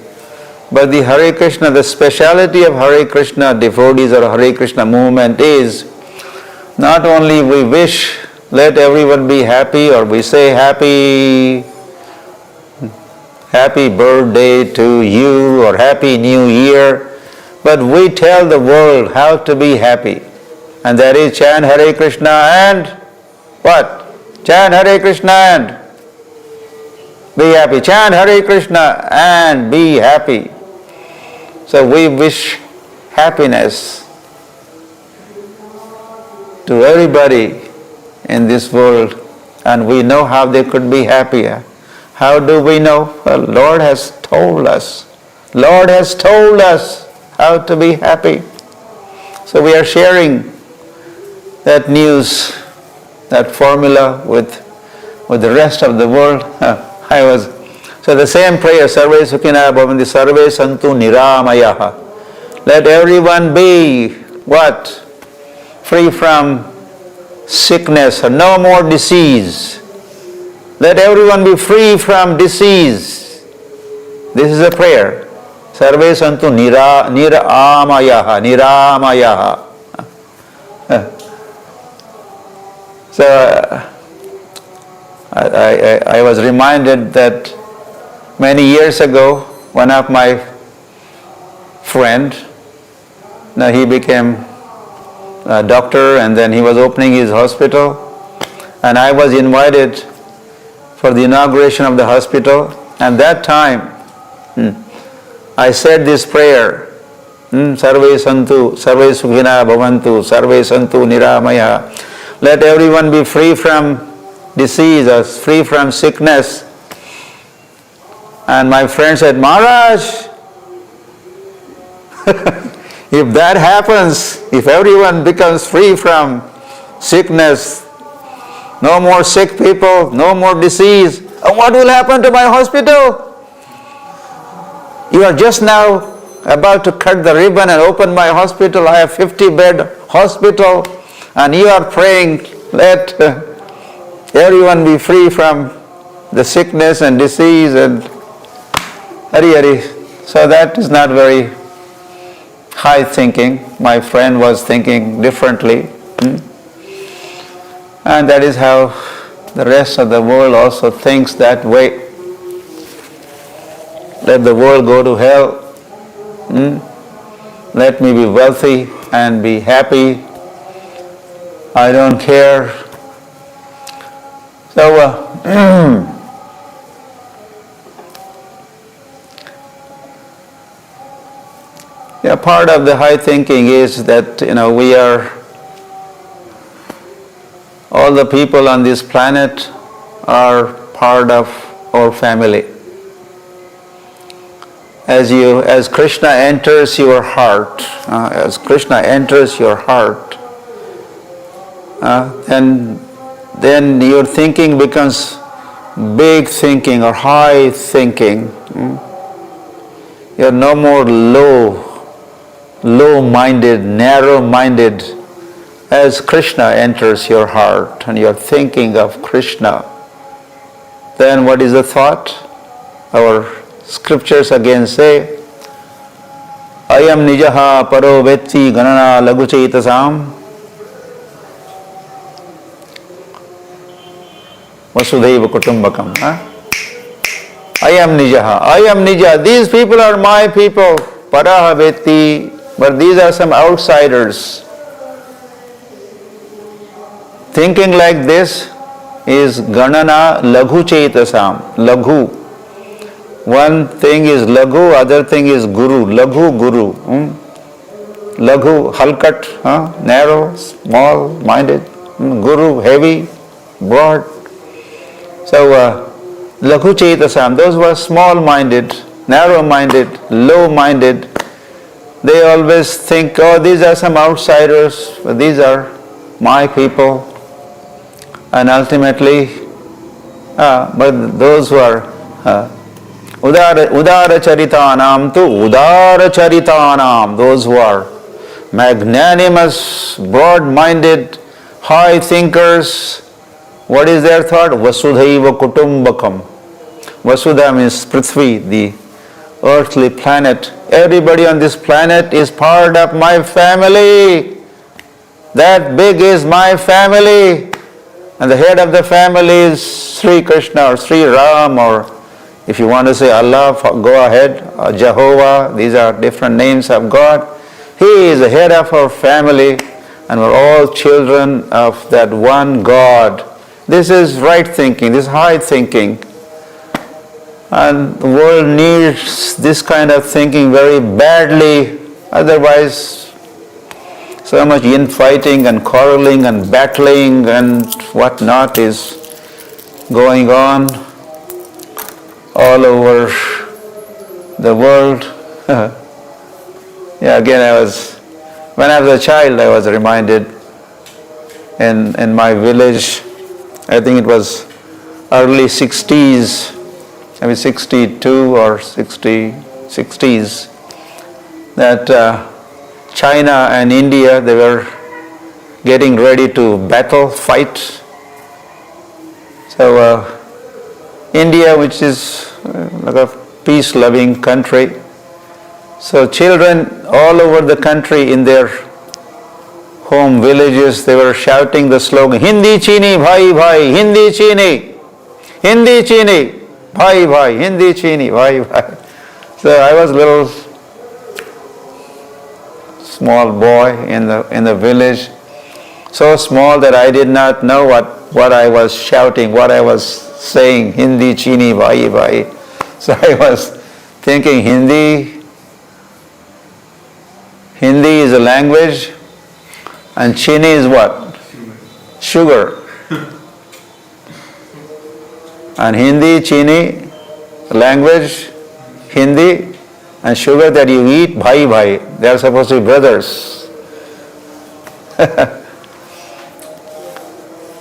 But the Hare Krishna, the speciality of Hare Krishna devotees or Hare Krishna movement is not only we wish let everyone be happy, or we say happy birthday to you or happy new year, but we tell the world how to be happy. And that is chant Hare Krishna and what? Chant Hare Krishna and be happy. Chant Hare Krishna and be happy. So we wish happiness to everybody in this world, and we know how they could be happy. How do we know? Well, Lord has told us. Lord has told us how to be happy. So we are sharing that news, that formula with the rest of the world. So the same prayer, Sarve Sukhina Bhavantu, Sarve Santu Niramayaha. Let everyone be what? Free from sickness, no more disease. Let everyone be free from disease. This is a prayer. Sarve Santu Niramayaha, Niramayaha. So I was reminded that many years ago, one of my friend Now he became a doctor, and then he was opening his hospital, and I was invited for the inauguration of the hospital. And that time I said this prayer, Sarve Santu, Sarve Sukhina Bhavantu, Sarve Santu Niramaya. Let everyone be free from disease or free from sickness. And my friend said, Maharaj, if that happens, if everyone becomes free from sickness, no more sick people, no more disease, what will happen to my hospital? You are just now about to cut the ribbon and open my hospital. I have 50-bed hospital, and you are praying, let everyone be free from the sickness and disease and Hari Hari. So that is not very high thinking. My friend was thinking differently. And that is how the rest of the world also thinks that way. Let the world go to hell. Let me be wealthy and be happy. I don't care. So, part of the high thinking is that, we are, all the people on this planet are part of our family. As Krishna enters your heart, then your thinking becomes big thinking or high thinking. You're no more low-minded, narrow-minded. As Krishna enters your heart and you're thinking of Krishna, then what is the thought? Our scriptures again say, Ayam nijaha paro vetti ganana laguchaitasam vasudhaiva kutumbakam. Ayam nija. These people are my people. Paraha vetti. But these are some outsiders. Thinking like this is ganana laghu chaitasam. Laghu. One thing is laghu, other thing is guru. Laghu, guru. Laghu, halkat, narrow, small-minded. Guru, heavy, broad. So, laghu chaitasam, those who are small-minded, narrow-minded, low-minded, they always think, these are some outsiders, but these are my people. And ultimately, but those who are udara charitanam tu udara charitanam, those who are magnanimous, broad-minded, high thinkers, what is their thought? Vasudhaiva kutumbakam. Vasudha means Prithvi, the earthly planet. Everybody on this planet is part of my family. That big is my family. And the head of the family is Sri Krishna or Sri Ram, or if you want to say Allah, go ahead, or Jehovah, these are different names of God. He is the head of our family, and we're all children of that one God. This is right thinking, this is high thinking. And the world needs this kind of thinking very badly, otherwise so much infighting and quarreling and battling and whatnot is going on all over the world. Again, when I was a child, I was reminded in my village, I think it was early 60s, maybe 62 or 60s, that China and India, they were getting ready to fight. So India, which is like a peace-loving country, so children all over the country in their home villages, they were shouting the slogan, Hindi Chini Bhai Bhai, Hindi Chini, Hindi Chini, Bhai Bhai, Hindi Chini Bhai Bhai. So I was a little small boy in the village, so small that I did not know what I was shouting, what I was saying, Hindi, Chini, Bhai, Bhai. So I was thinking Hindi is a language, and Chini is what? Sugar. And Hindi, Chini, language, Hindi, and sugar that you eat, bhai bhai. They are supposed to be brothers.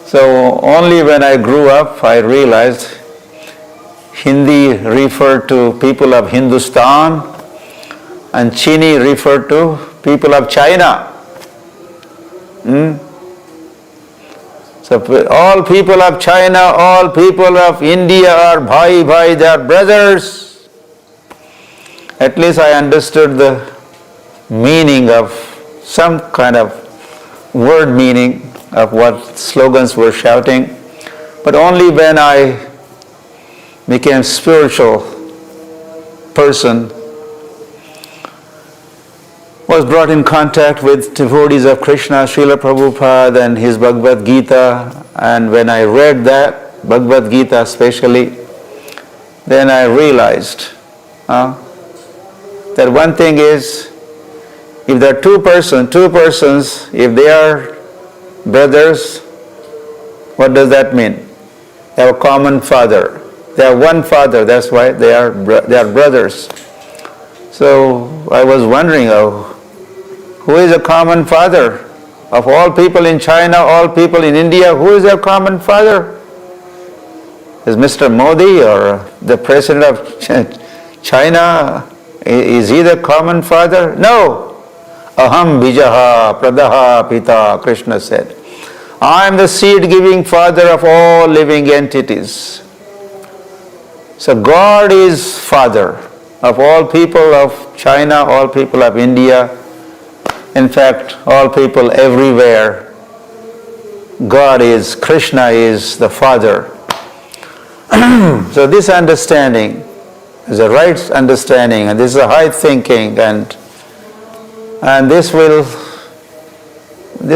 So only when I grew up, I realized Hindi referred to people of Hindustan, and Chini referred to people of China. So all people of China, all people of India are bhai bhai, they are brothers. At least I understood the meaning of some kind of word meaning of what slogans were shouting. But only when I became spiritual person, was brought in contact with devotees of Krishna, Srila Prabhupada and his Bhagavad Gita, and when I read that, Bhagavad Gita especially, then I realized that one thing is, if there are two persons, if they are brothers, what does that mean? They have a common father. They have one father, that's why they are brothers. So I was wondering, who is a common father? Of all people in China, all people in India, who is their common father? Is Mr. Modi or the president of China, is he the common father? No. Aham bijaha pradaha pita, Krishna said. I am the seed-giving father of all living entities. So God is father of all people of China, all people of India, in fact, all people everywhere. God is, Krishna is the father. So this understanding is a right understanding, and this is a high thinking, and this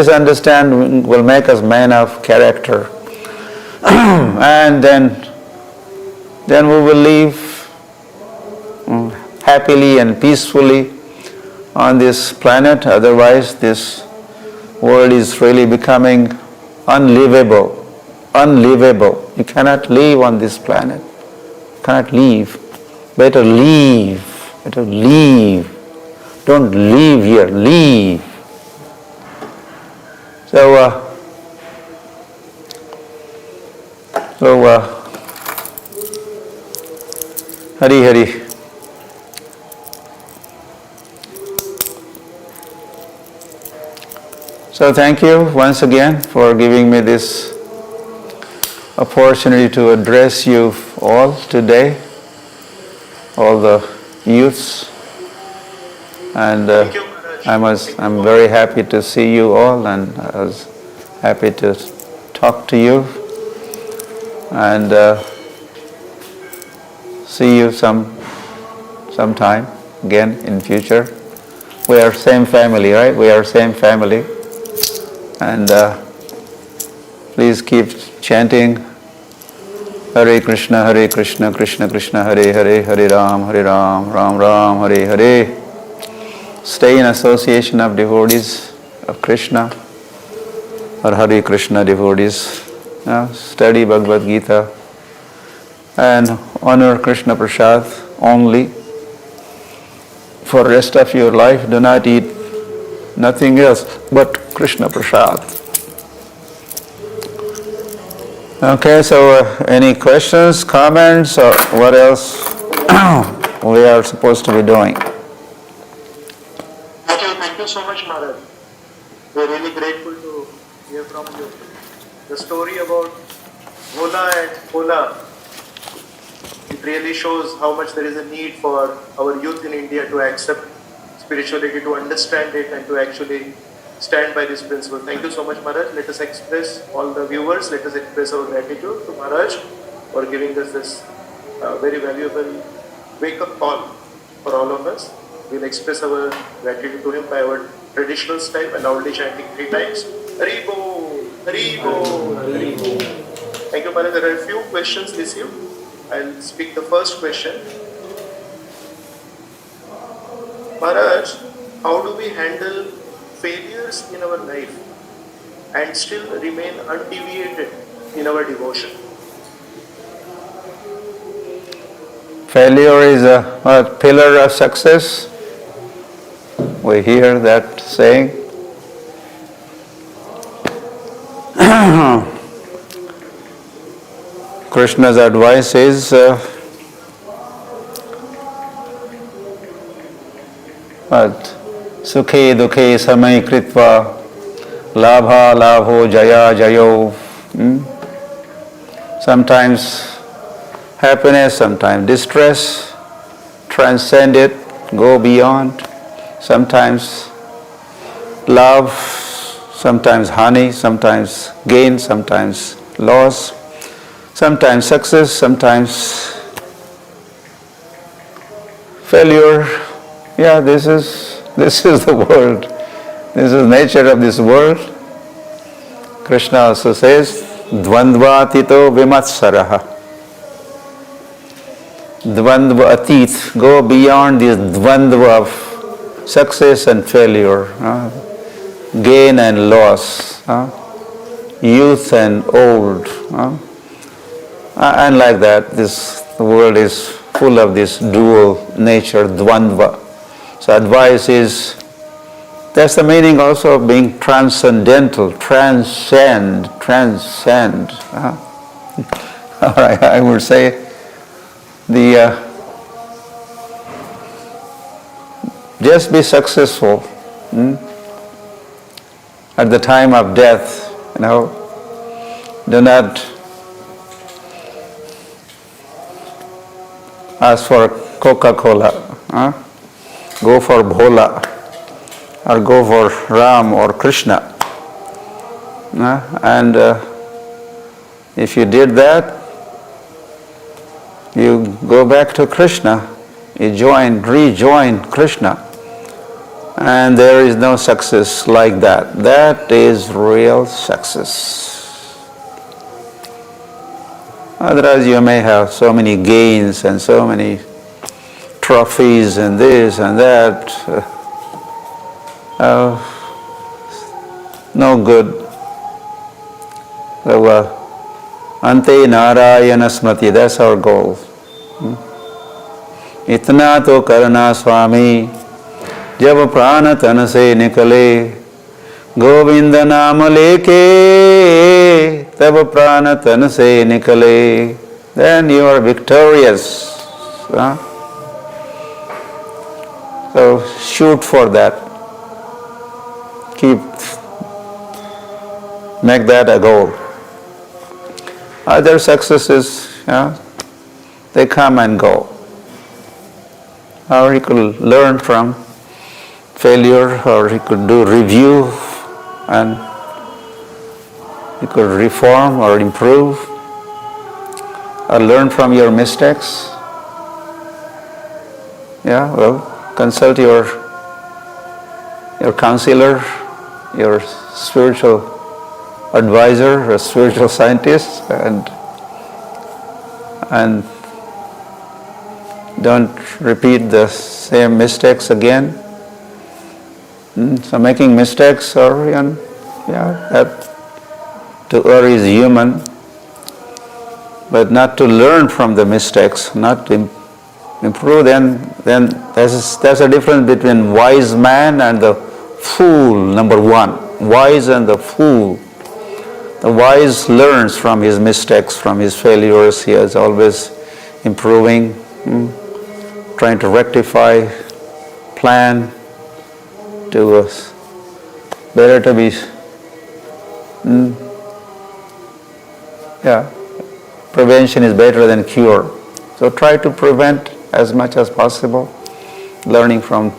understanding will make us men of character. And then we will live happily and peacefully on this planet. Otherwise, this world is really becoming unlivable. You cannot live on this planet. You cannot live. Better leave. Don't live here, leave. So Hari Hari. So thank you once again for giving me this opportunity to address you all today, all the youths, and I'm very happy to see you all, and I was happy to talk to you, and see you sometime again in future. We are same family, right? We are same family. And please keep chanting Hare Krishna, Krishna Krishna, Hare Hare, Hare Ram, Ram Ram, Hare Hare. Stay in association of devotees of Krishna or Hare Krishna devotees. Study Bhagavad Gita and honor Krishna Prasad only. For the rest of your life, do not eat nothing else but Krishna Prasad. Okay, so any questions, comments, or what else we are supposed to be doing? Thank you so much, Maharaj. We're really grateful to hear from you. The story about Vola and Pola, it really shows how much there is a need for our youth in India to accept spirituality, to understand it, and to actually stand by this principle. Thank you so much, Maharaj. Let us express, all the viewers, let us express our gratitude to Maharaj for giving us this very valuable wake-up call for all of us. We'll express our gratitude to him by our traditional style and loudly chanting 3 times. Hari Bol, Hari Bol, Hari Bol. Thank you, Maharaj. There are a few questions received. I'll speak the first question. Maharaj, how do we handle failures in our life and still remain undeviated in our devotion? Failure is a pillar of success. We hear that saying. Krishna's advice is Sukhe dukhe samay kritva labha labho jaya jayo. Sometimes happiness, sometimes distress, transcend it, go beyond. Sometimes love, sometimes honey, sometimes gain, sometimes loss, sometimes success, sometimes failure. Yeah, this is the world. This is nature of this world. Krishna also says, Dvandvatito vimatsaraha. Dvandva atit, go beyond this dvandva of success and failure, gain and loss, youth and old. And like that, the world is full of this dual nature, dvandva. So advice is, that's the meaning also of being transcendental, transcend. All right, I would say just be successful at the time of death. Do not ask for Coca-Cola. Go for Bhola, or go for Ram or Krishna. And if you did that, you go back to Krishna, you rejoin Krishna, and there is no success like that. That is real success. Otherwise you may have so many gains and so many trophies and this and that. No good. So, Ante Narayana Smriti, that's our goal. Itna to karna Swami, jab prana tan se nikale, Govinda naam leke, tab prana tan se nikale. Then you are victorious. So shoot for that. Make that a goal. Other successes, they come and go. Or he could learn from failure, or he could do review, and he could reform or improve, or learn from your mistakes. Consult your counselor, your spiritual advisor, a spiritual scientist, and don't repeat the same mistakes again. So making mistakes to err is human, but not to learn from the mistakes, not to improve, then there's a difference between wise man and the fool, number one. Wise and the fool. The wise learns from his mistakes, from his failures. He is always improving, trying to rectify, plan to better to be. Prevention is better than cure. So try to prevent as much as possible, learning from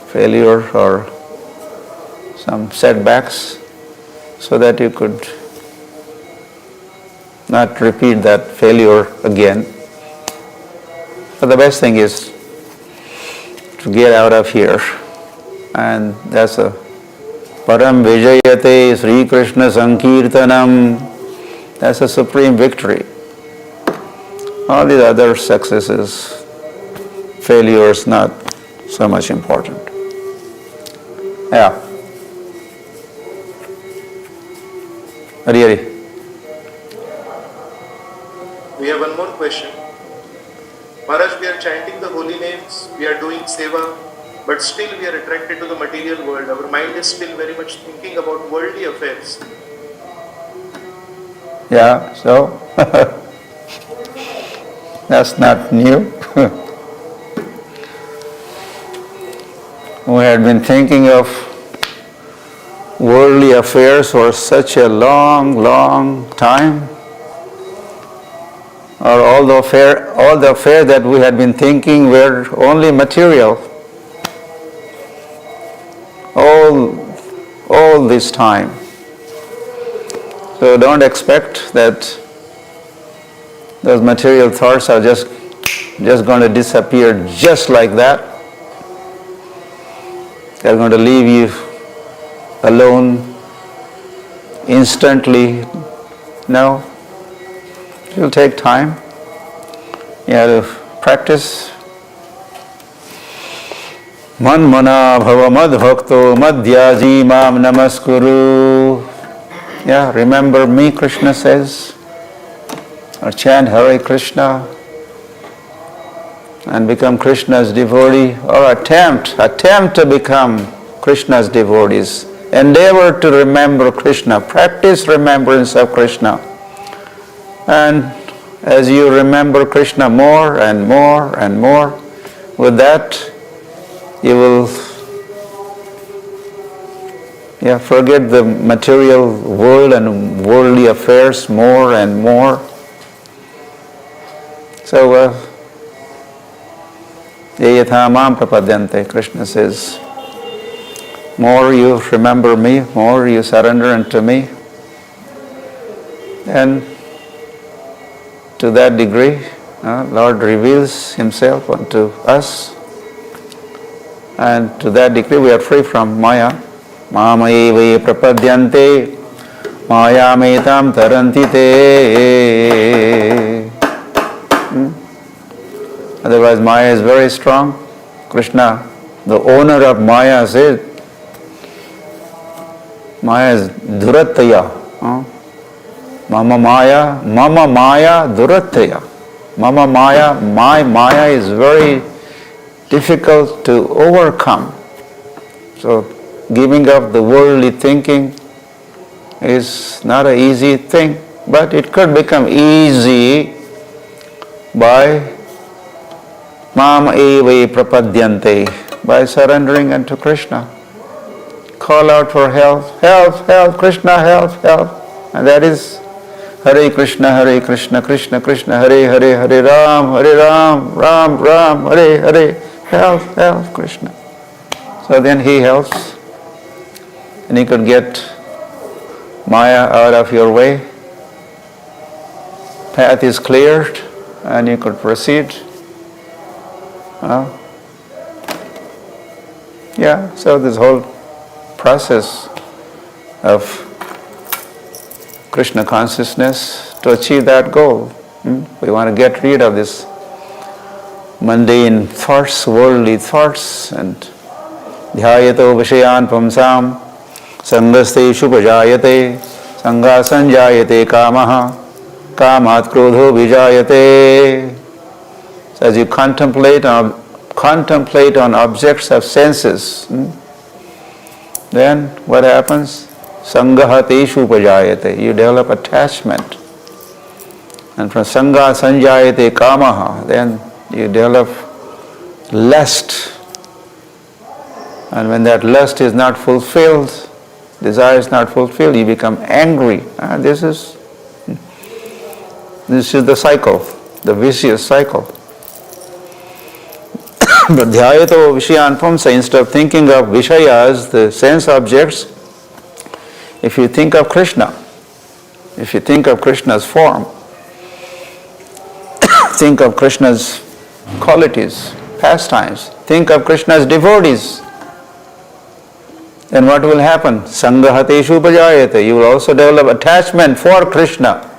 failure or some setbacks, so that you could not repeat that failure again. But the best thing is to get out of here, And that's a Param Vijayate Sri Krishna Sankirtanam. That's a supreme victory. All these other successes, failures, not so much important. Yeah. Hari Hari. We have one more question. Maharaj, we are chanting the holy names, we are doing seva, but still we are attracted to the material world. Our mind is still very much thinking about worldly affairs. Yeah, so that's not new. We had been thinking of worldly affairs for such a long, long time. Or all the affairs that we had been thinking were only material. All this time. So don't expect that those material thoughts are just going to disappear just like that. They're going to leave you alone instantly. No. It will take time. You have to practice. Manmana bhava madbhakto madhyaji mam namaskuru. Yeah, remember me, Krishna says. Or chant Hare Krishna and become Krishna's devotee, or attempt to become Krishna's devotees. Endeavor to remember Krishna, practice remembrance of Krishna. And as you remember Krishna more and more and more, with that you will forget the material world and worldly affairs more and more. So, Yayatha mam prapadyante, Krishna says, more you remember me, more you surrender unto me, and to that degree, Lord reveals Himself unto us, and to that degree we are free from Maya. Mamaye prapadyante, Maya metam taranti te. Otherwise Maya is very strong. Krishna, the owner of Maya, says, Maya is durataya. Mama Maya durataya. Mama Maya, my Maya is very difficult to overcome. So giving up the worldly thinking is not an easy thing, but it could become easy by Mam eva prapadyante, by surrendering unto Krishna. Call out for help, Krishna, help. And that is Hare Krishna, Krishna Krishna, Hare Ram, Ram Ram, Hare, help Krishna. So then He helps, and He could get Maya out of your way. Path is cleared, and you could proceed. So this whole process of Krishna consciousness to achieve that goal. We want to get rid of this mundane thoughts, worldly thoughts, and dhyayato vishayan pamsam sangaste shupajayate sangha sanjayate kamaha kamat krodho vijayate. So as you contemplate on objects of senses, then what happens? Sangahateshu upajayate. You develop attachment. And from sangha sanjayate kamaha, then you develop lust. And when that lust is not fulfilled, desire is not fulfilled, you become angry. This is the cycle, the vicious cycle. But dhyayato vishayan pumsa, instead of thinking of vishayas, the sense objects, if you think of Krishna, if you think of Krishna's form, think of Krishna's qualities, pastimes, think of Krishna's devotees, then what will happen? Sangahateshu upajayate. You will also develop attachment for Krishna,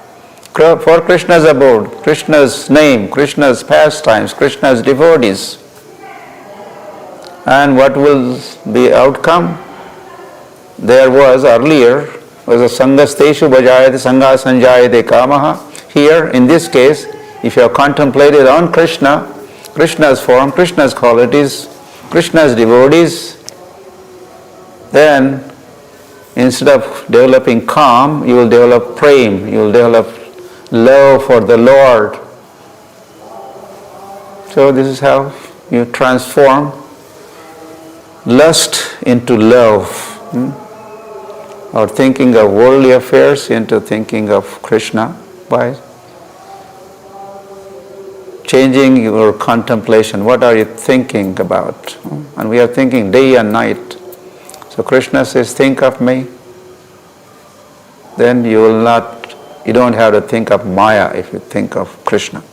for Krishna's abode, Krishna's name, Krishna's pastimes, Krishna's devotees. And what will be outcome? There was earlier, was a Sangasteshu bhajayate, Sangha sanjayate kamaha. Here, in this case, if you have contemplated on Krishna, Krishna's form, Krishna's qualities, Krishna's devotees, then instead of developing calm, you will develop prem, you will develop love for the Lord. So this is how you transform lust into love, or thinking of worldly affairs into thinking of Krishna by changing your contemplation. What are you thinking about? And we are thinking day and night. So Krishna says, think of me. Then you don't have to think of Maya if you think of Krishna.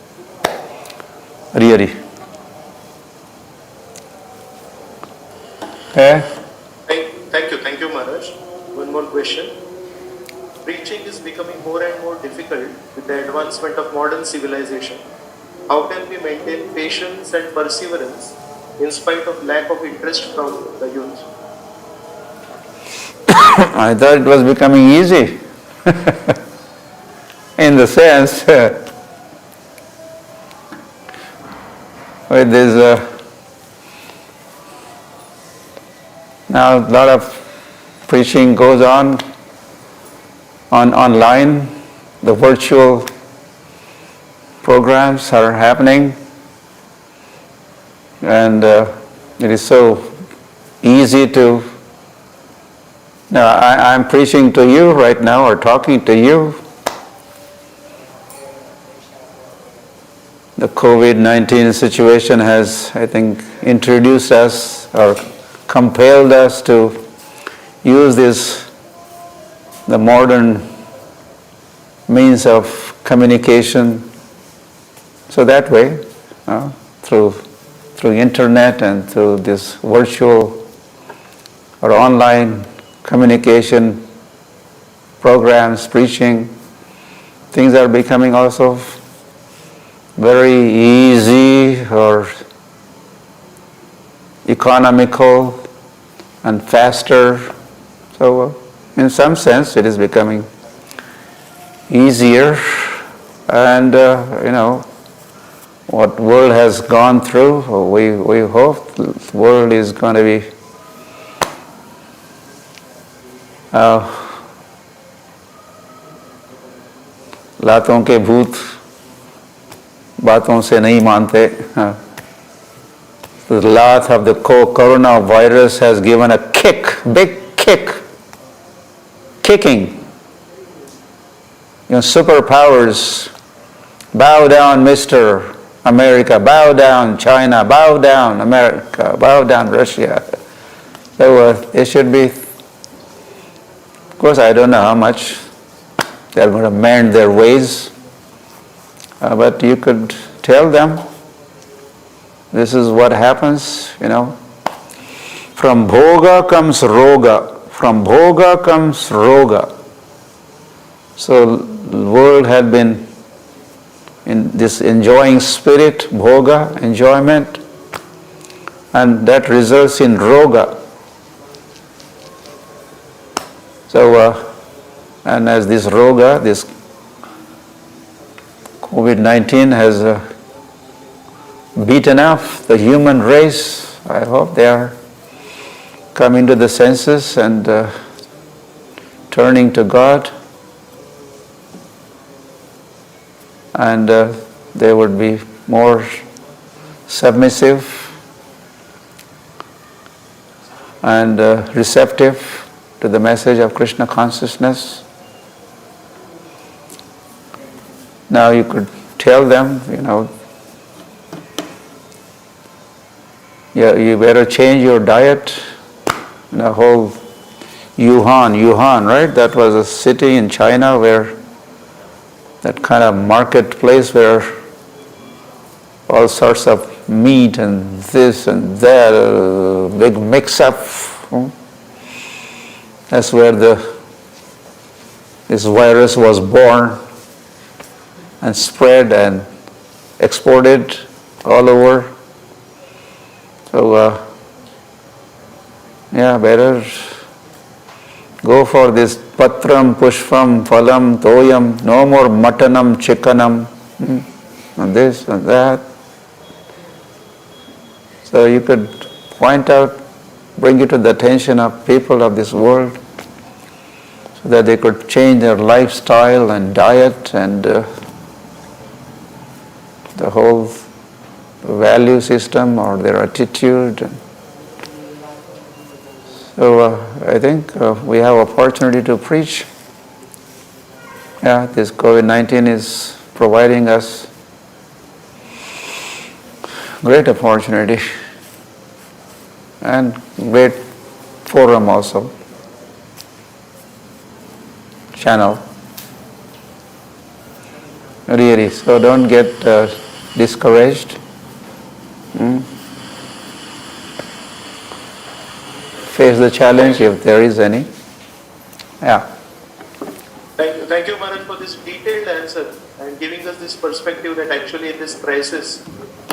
Really. Thank you, Maharaj. One more question. Preaching is becoming more and more difficult with the advancement of modern civilization. How can we maintain patience and perseverance in spite of lack of interest from the youth? I thought it was becoming easy. In the sense, with this, now a lot of preaching goes on online, the virtual programs are happening, and it is so easy to. Now I'm preaching to you right now, or talking to you. The COVID-19 situation has, I think, introduced us or compelled us to use the modern means of communication. So that way, through internet and through this virtual or online communication programs, preaching, things are becoming also very easy or economical and faster. So in some sense it is becoming easier, and what world has gone through, we hope the world is going to be लातों के भूत बातों से नहीं मानते. The laugh of the coronavirus has given a kick, big kicking. Superpowers, bow down, Mr. America, bow down, China, bow down, America, bow down, Russia. So it should be. Of course, I don't know how much they're going to mend their ways, but you could tell them, this is what happens, From bhoga comes roga. From bhoga comes roga. So the world had been in this enjoying spirit, bhoga, enjoyment, and that results in roga. So, and as this roga, this COVID-19 has beaten up the human race, I hope they are coming to the senses and turning to God, and they would be more submissive and receptive to the message of Krishna consciousness. Now you could tell them, you better change your diet. The whole Wuhan, right? That was a city in China where that kind of marketplace where all sorts of meat and this and that, big mix-up. That's where this virus was born and spread and exported all over. So, better go for this patram, pushpam, phalam, toyam, no more muttonam, chickenam, and this and that. So you could point out, bring it to the attention of people of this world so that they could change their lifestyle and diet and the whole value system or their attitude. So I think we have opportunity to preach. This COVID-19 is providing us great opportunity and great forum also, channel. Really, so don't get discouraged. Face the challenge if there is any. Thank you, Maharaj, for this detailed answer and giving us this perspective that actually in this crisis,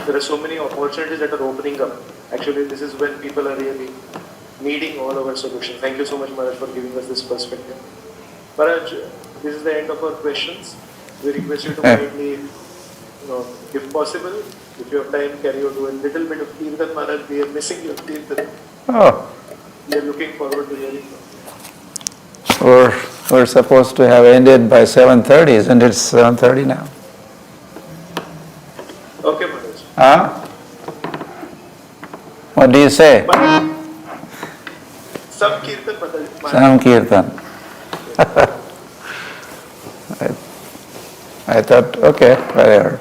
there are so many opportunities that are opening up. Actually, this is when people are really needing all our solutions. Thank you so much, Maharaj, for giving us this perspective. Maharaj, this is the end of our questions. We request you to kindly, if possible, if you have time, carry on to a little bit of Kirtan, Maharaj. We are missing your Kirtan. We are looking forward to hearing from you. We're supposed to have ended by 7:30, isn't it 7:30 now? Okay, Maharaj. What do you say? Some Kirtan, Maharaj. Some Kirtan. I thought, okay, whatever.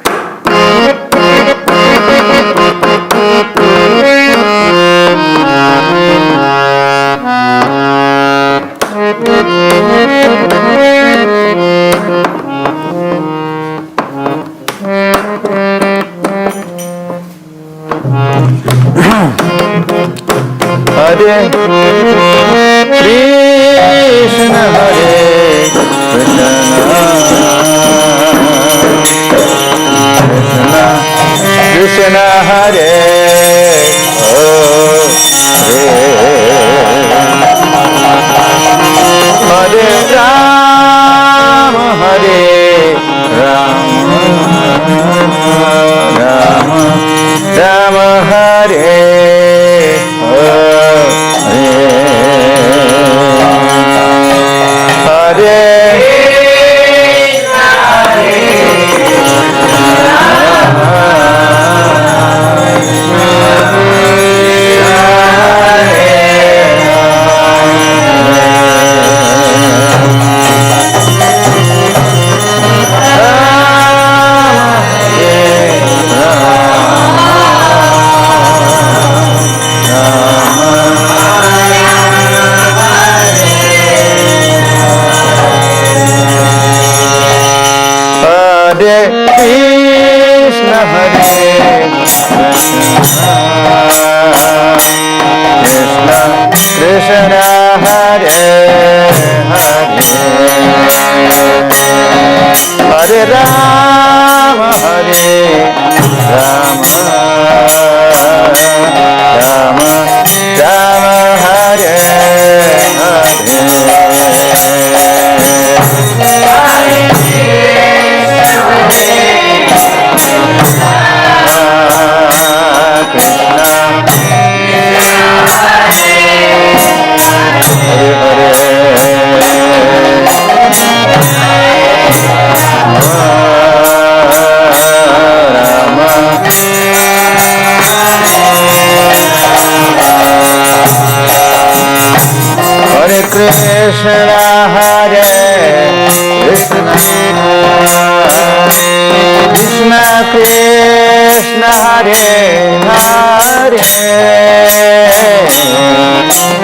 Hare Krishna, Hare Krishna, Krishna Hare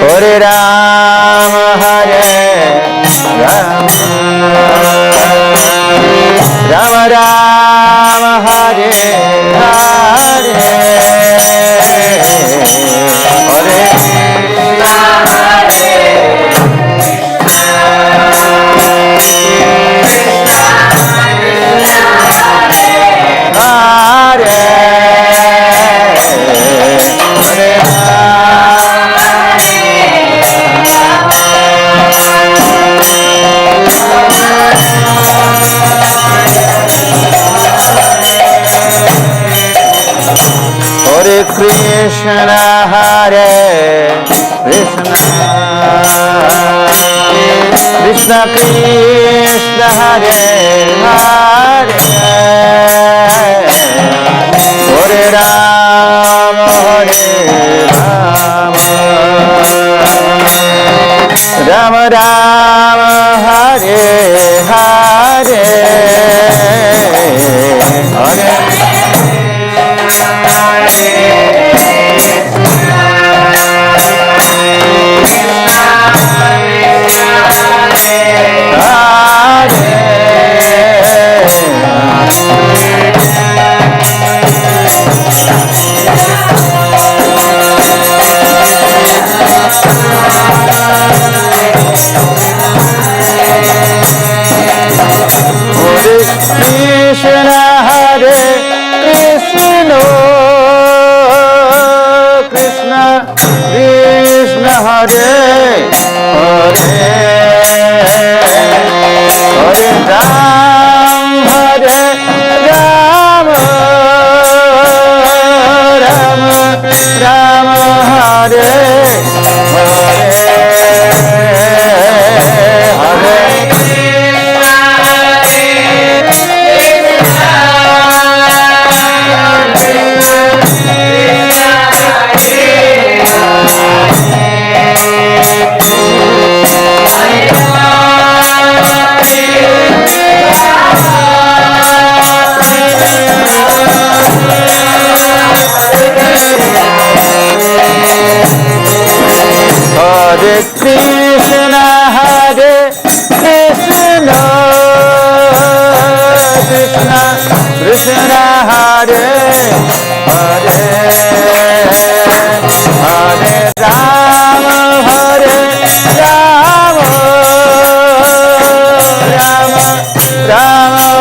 Hare Rama, Hare Rama, Rama Rama, Hare Krishna Krishna Hare Hare Hare Rama Hare Rama Rama Rama Hare Hare Hare Krishna Hare Krishna Krishna Krishna Hare Hare Hare Ram Hare Ram Ram Ram Hare Hare Hare Hare Krishna Hare Krishna Krishna Krishna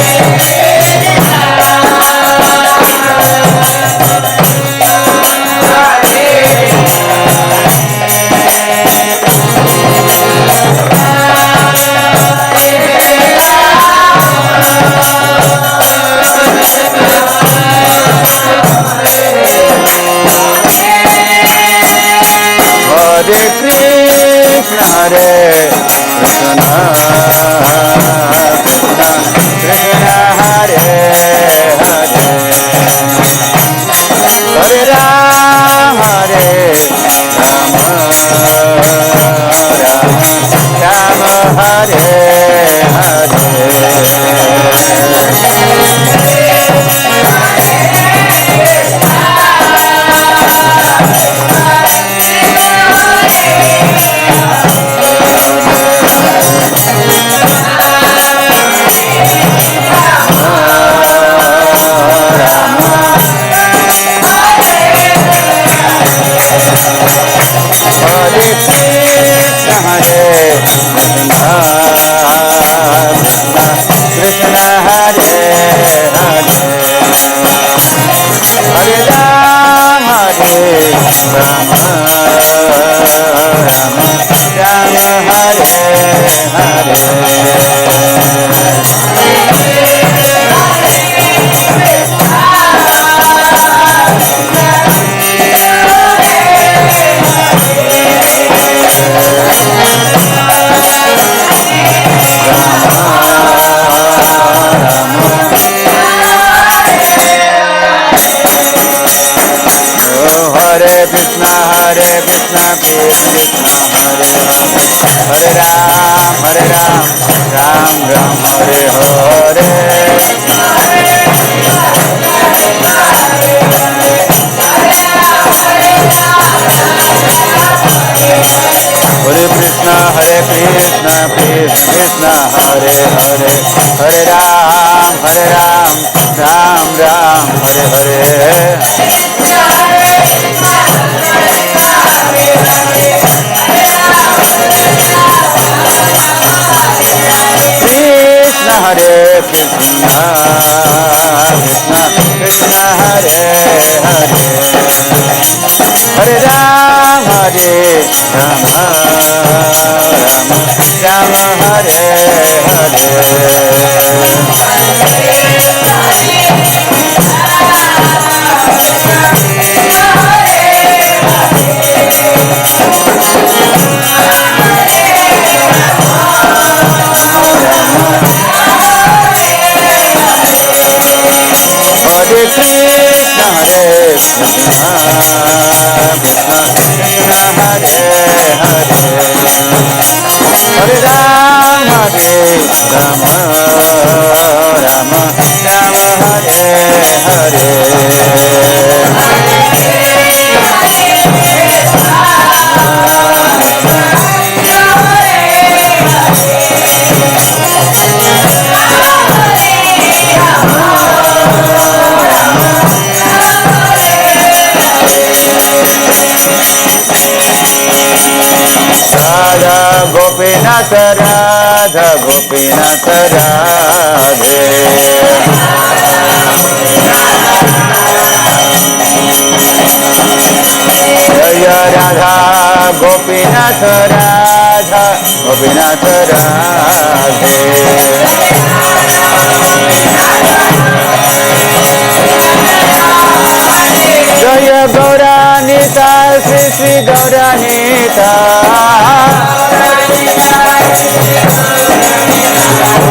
Hare Hare Hare Rama Hare Rama Rama Rama Hare Hare Hare Hare Krishna Hare Krishna Krishna Krishna Hare Hare Hare Rama Rama Hare Hare Hare Ram, Hare Rama, Rama Rama, Hare Hare. Radha Gopinath Radha Gopinath Radhe Jaya Radha Gopinath Radha Gopinath Radhe Jaya Gauranita Sri Sri Gauranita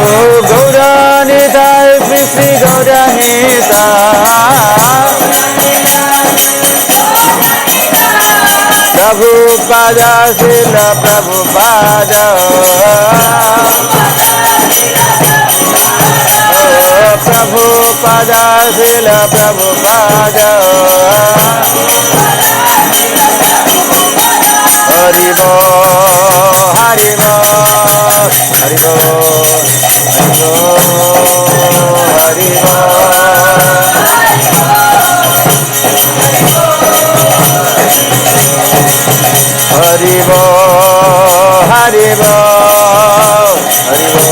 Oh Gauranita Sri Sri Gauranita Prabhupada Srila Prabhupada Prabhupada Srila Prabhupada Haribo Haribo Haribo Haribo Haribo Haribo Haribo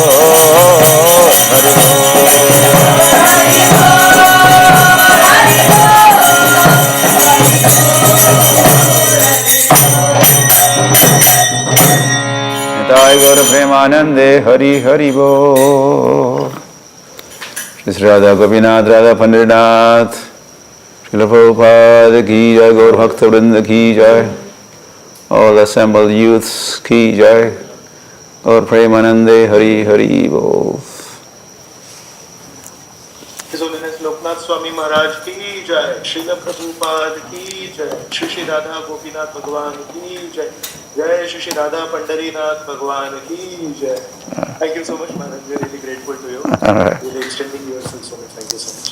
Nitai Gaur Premanande Hari Hari Bo Shri Radha Gopinath Radha Pandrinath Srila Prabhupada Ki Jai Gaur Bhakta Vrinda Ki Jai All assembled youths Ki Jai Gaur Premanande Hari Hari Bo His Holiness Loknath Swami Maharaj ki jai, Srila Prabhupada ki jai, Shri Shri Radha Gopinath Bhagwan ki jai, Jai Shri Shri Radha Pandarinath Bhagwan ki jai. Thank you so much, Maharaj. We are really grateful to you. All right. Really extending yourself so much. Thank you so much.